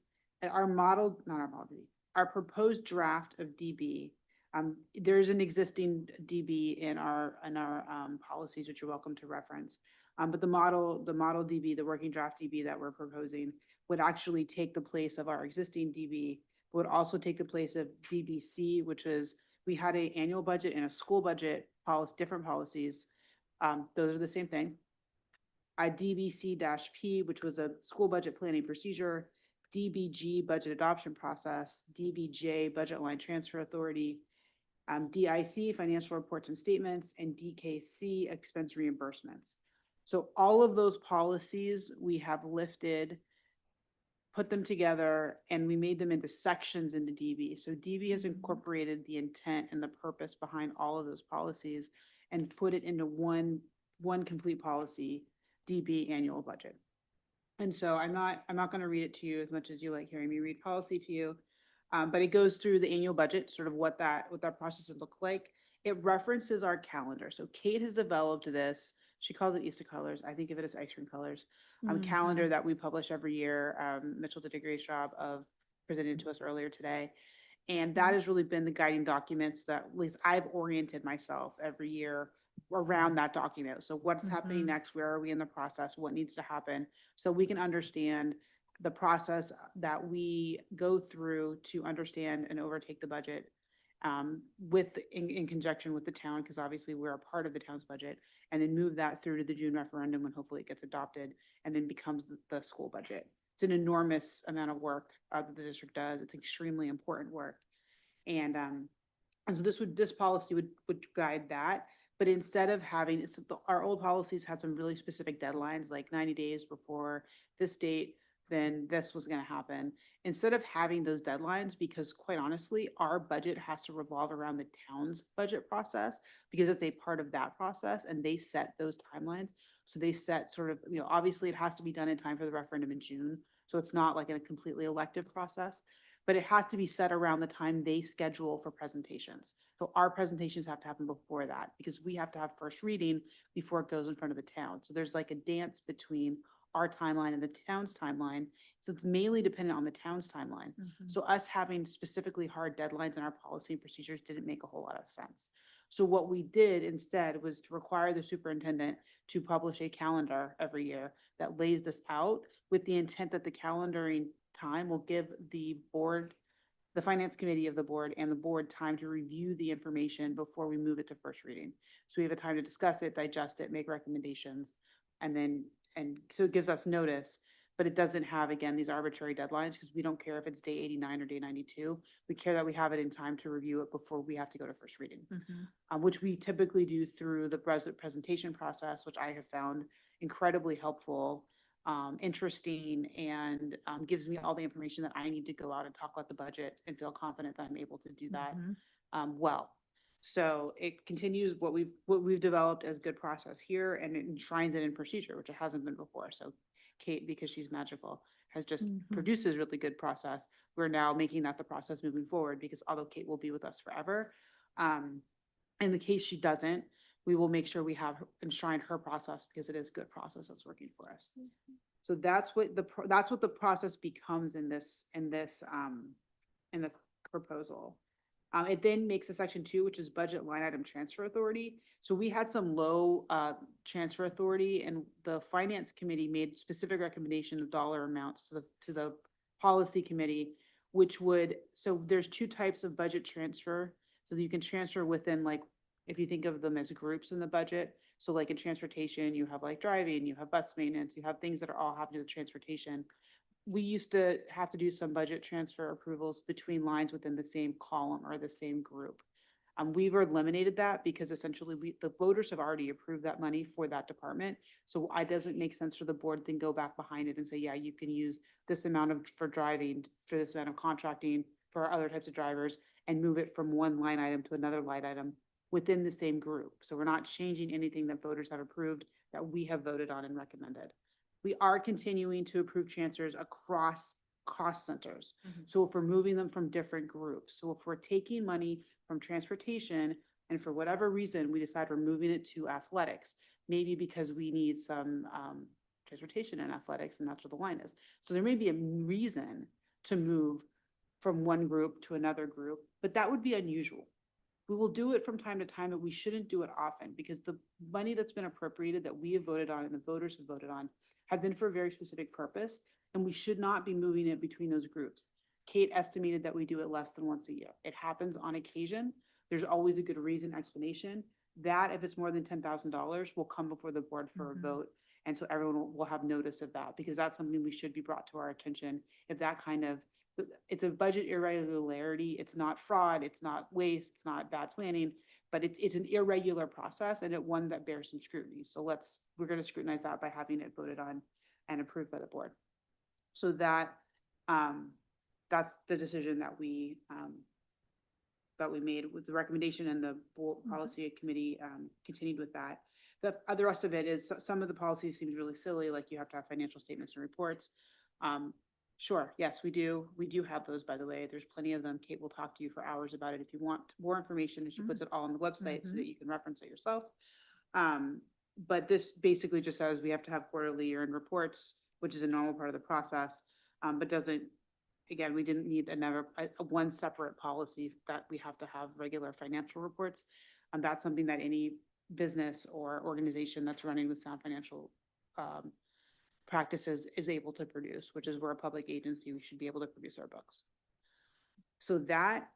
our model, not our model, our proposed draft of DB. There's an existing DB in our policies, which you're welcome to reference. But the model DB, the working draft DB that we're proposing, would actually take the place of our existing DB, would also take the place of DBC, which is, we had an annual budget and a school budget policy, different policies. Those are the same thing. DBC-P, which was a school budget planning procedure, DBG, budget adoption process, DBJ, budget line transfer authority, DIC, financial reports and statements, and DKC, expense reimbursements. So all of those policies we have lifted, put them together, and we made them into sections into DB. So DB has incorporated the intent and the purpose behind all of those policies and put it into one complete policy, DB annual budget. And so I'm not going to read it to you as much as you like hearing me read policy to you, but it goes through the annual budget, sort of what that process would look like. It references our calendar. So Kate has developed this. She calls it Easter colors. I think of it as ice cream colors. Calendar that we publish every year. Mitchell did a great job of presenting to us earlier today. And that has really been the guiding documents that at least I've oriented myself every year around that document. So what's happening next? Where are we in the process? What needs to happen? So we can understand the process that we go through to understand and overtake the budget in conjunction with the town, because obviously we're a part of the town's budget, and then move that through to the June referendum when hopefully it gets adopted and then becomes the school budget. It's an enormous amount of work that the district does. It's extremely important work. And so this policy would guide that. But instead of having, our old policies had some really specific deadlines, like 90 days before this date, then this was going to happen. Instead of having those deadlines, because quite honestly, our budget has to revolve around the town's budget process, because it's a part of that process, and they set those timelines. So they set sort of, obviously it has to be done in time for the referendum in June. So it's not like a completely elective process, but it has to be set around the time they schedule for presentations. So our presentations have to happen before that, because we have to have first reading before it goes in front of the town. So there's like a dance between our timeline and the town's timeline. So it's mainly dependent on the town's timeline. So us having specifically hard deadlines in our policy and procedures didn't make a whole lot of sense. So what we did instead was to require the superintendent to publish a calendar every year that lays this out with the intent that the calendaring time will give the board, the finance committee of the board and the board time to review the information before we move it to first reading. So we have a time to discuss it, digest it, make recommendations, and so it gives us notice, but it doesn't have, again, these arbitrary deadlines because we don't care if it's day 89 or day 92. We care that we have it in time to review it before we have to go to first reading, which we typically do through the presentation process, which I have found incredibly helpful, interesting, and gives me all the information that I need to go out and talk about the budget and feel confident that I'm able to do that well. So it continues what we've developed as good process here, and it enshrines it in procedure, which it hasn't been before. So Kate, because she's magical, has just produces really good process. We're now making that the process moving forward, because although Kate will be with us forever, in the case she doesn't, we will make sure we have enshrined her process because it is good process that's working for us. So that's what the process becomes in this proposal. It then makes a section 2, which is budget line item transfer authority. So we had some low transfer authority, and the finance committee made specific recommendation of dollar amounts to the policy committee, which would, so there's 2 types of budget transfer. So you can transfer within, like, if you think of them as groups in the budget. So like in transportation, you have like driving, you have bus maintenance, you have things that are all have to do with transportation. We used to have to do some budget transfer approvals between lines within the same column or the same group. We've eliminated that because essentially the voters have already approved that money for that department. So it doesn't make sense for the board to go back behind it and say, yeah, you can use this amount for driving, for this amount of contracting, for other types of drivers, and move it from one line item to another line item within the same group. So we're not changing anything that voters have approved that we have voted on and recommended. We are continuing to approve transfers across cost centers. So if we're moving them from different groups, so if we're taking money from transportation and for whatever reason, we decide we're moving it to athletics, maybe because we need some transportation in athletics and that's where the line is. So there may be a reason to move from one group to another group, but that would be unusual. We will do it from time to time, but we shouldn't do it often because the money that's been appropriated that we have voted on and the voters have voted on have been for a very specific purpose, and we should not be moving it between those groups. Kate estimated that we do it less than once a year. It happens on occasion. There's always a good reason, explanation. That if it's more than $10,000 will come before the board for a vote. And so everyone will have notice of that because that's something we should be brought to our attention. If that kind of, it's a budget irregularity, it's not fraud, it's not waste, it's not bad planning, but it's an irregular process and one that bears some scrutiny. So we're going to scrutinize that by having it voted on and approved by the board. So that's the decision that we made with the recommendation, and the board policy committee continued with that. The rest of it is some of the policies seems really silly, like you have to have financial statements and reports. Sure, yes, we do. We do have those, by the way. There's plenty of them. Kate will talk to you for hours about it if you want more information, and she puts it all on the website so that you can reference it yourself. But this basically just says we have to have quarterly year-end reports, which is a normal part of the process, but doesn't, again, we didn't need one separate policy that we have to have regular financial reports. That's something that any business or organization that's running with sound financial practices is able to produce, which is we're a public agency, we should be able to produce our books. So that's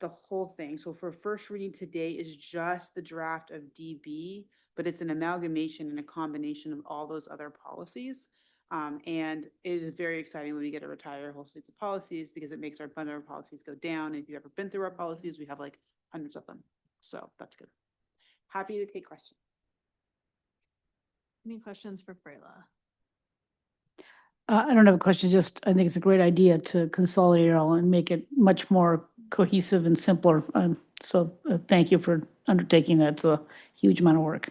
the whole thing. So for first reading today is just the draft of DB, but it's an amalgamation and a combination of all those other policies. And it is very exciting when we get to retire whole suites of policies because it makes our bundle of policies go down. And if you've ever been through our policies, we have like hundreds of them. So that's good. Happy to take questions. Any questions for Freyla? I don't have a question, just I think it's a great idea to consolidate it all and make it much more cohesive and simpler. So thank you for undertaking that. It's a huge amount of work.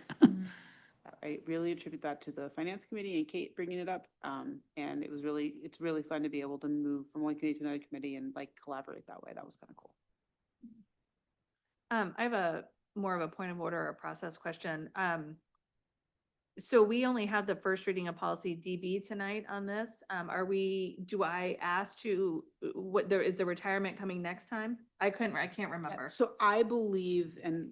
I really attribute that to the finance committee and Kate bringing it up. And it's really fun to be able to move from one committee to another committee and like collaborate that way. That was kind of cool. I have more of a point of order or process question. So we only have the first reading of policy DB tonight on this. Do I ask to, is the retirement coming next time? I can't Yeah, remember. So I believe, and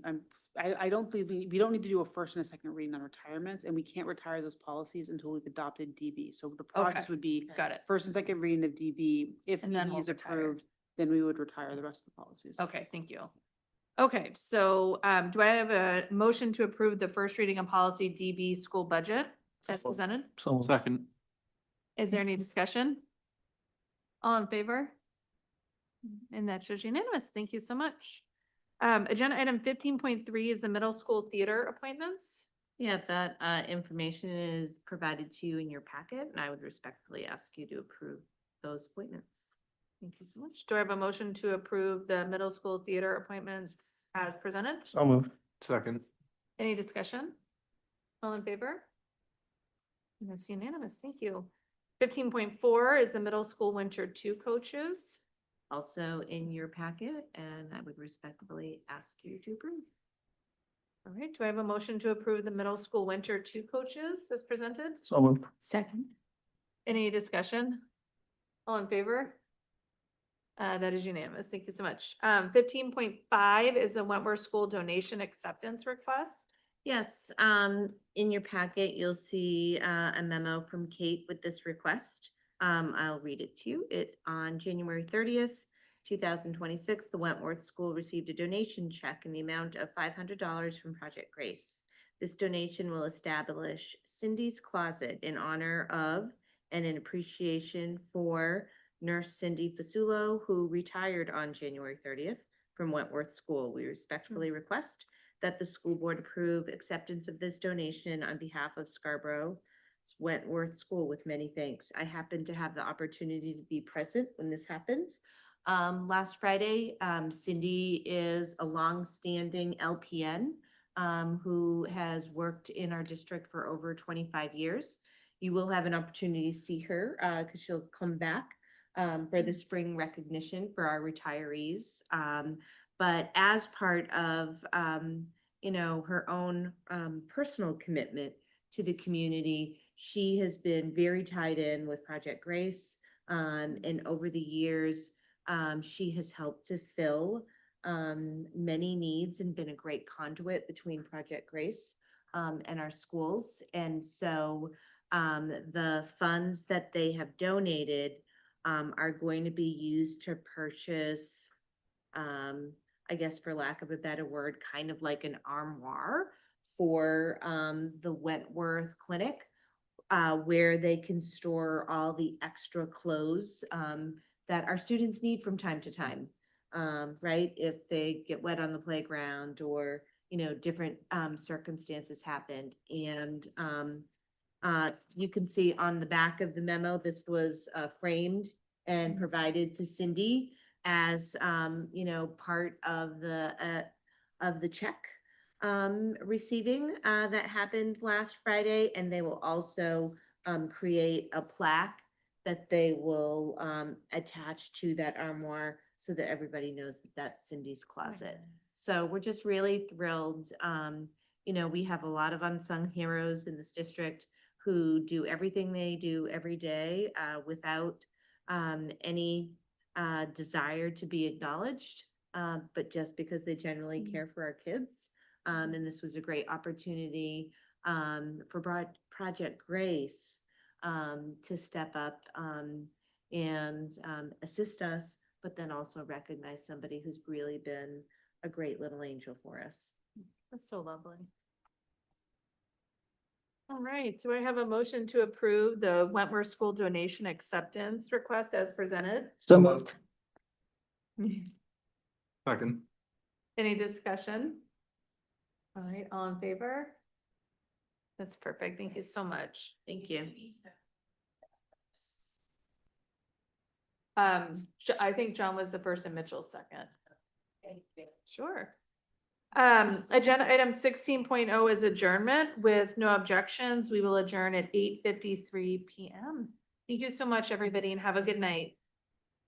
I don't believe, we don't need to do a first and a second reading on retirements, and we can't retire those policies until we've adopted DB. So the process would be Got it. first and second reading of DB. If And then DB we'll is retire. approved, then we would retire the rest of the policies. Okay, thank you. Okay, so do I have a motion to approve the first reading of policy DB school budget as presented? Second. Is there any discussion? All in favor? And that shows unanimous. Thank you so much. Agenda item 15.3 is the middle school theater appointments. Yeah, that information is provided to you in your packet, and I would respectfully ask you to approve those appointments. Thank you so much. Do I have a motion to approve the middle school theater appointments as presented? So moved. Second. Any discussion? All in favor? And that's unanimous. Thank you. 15.4 is the middle school winter 2 coaches. Also in your packet, and I would respectfully ask you to approve. All right, do I have a motion to approve the middle school winter 2 coaches as presented? So moved. Second. Any discussion? All in favor? That is unanimous. Thank you so much. 15.5 is the Wentworth School donation acceptance request. Yes, in your packet, you'll see a memo from Kate with this request. I'll read it to you. On January 30th, 2026, the Wentworth School received a donation check in the amount of $500 from Project Grace. This donation will establish Cindy's Closet in honor of and in appreciation for Nurse Cindy Fasulo, who retired on January 30th from Wentworth School. We respectfully request that the school board approve acceptance of this donation on behalf of Scarborough Wentworth School with many thanks. I happened to have the opportunity to be present when this happened. Last Friday, Cindy is a longstanding LPN who has worked in our district for over 25 years. You will have an opportunity to see her because she'll come back for the spring recognition for our retirees. But as part of, her own personal commitment to the community, she has been very tied in with Project Grace. And over the years, she has helped to fill many needs and been a great conduit between Project Grace and our schools. And so the funds that they have donated are going to be used to purchase, I guess for lack of a better word, kind of like an armoire for the Wentworth Clinic, where they can store all the extra clothes that our students need from time to time, right? If they get wet on the playground or, different circumstances happened. And you can see on the back of the memo, this was framed and provided to Cindy as, part of the check receiving that happened last Friday. And they will also create a plaque that they will attach to that armoire so that everybody knows that that's Cindy's Closet. So we're just really thrilled. We have a lot of unsung heroes in this district who do everything they do every day without any desire to be acknowledged, but just because they generally care for our kids. And this was a great opportunity for Project Grace to step up and assist us, but then also recognize somebody who's really been a great little angel for us. That's so lovely. All right, do I have a motion to approve the Wentworth School donation acceptance request as presented? So moved. Second. Any discussion? All right, all in favor? That's perfect. Thank you so much. Thank you. I think John was the first and Mitchell second. Sure. Agenda item 16.0 is adjournment with no objections. We will adjourn at 8:53 p.m. Thank you so much, everybody, and have a good night.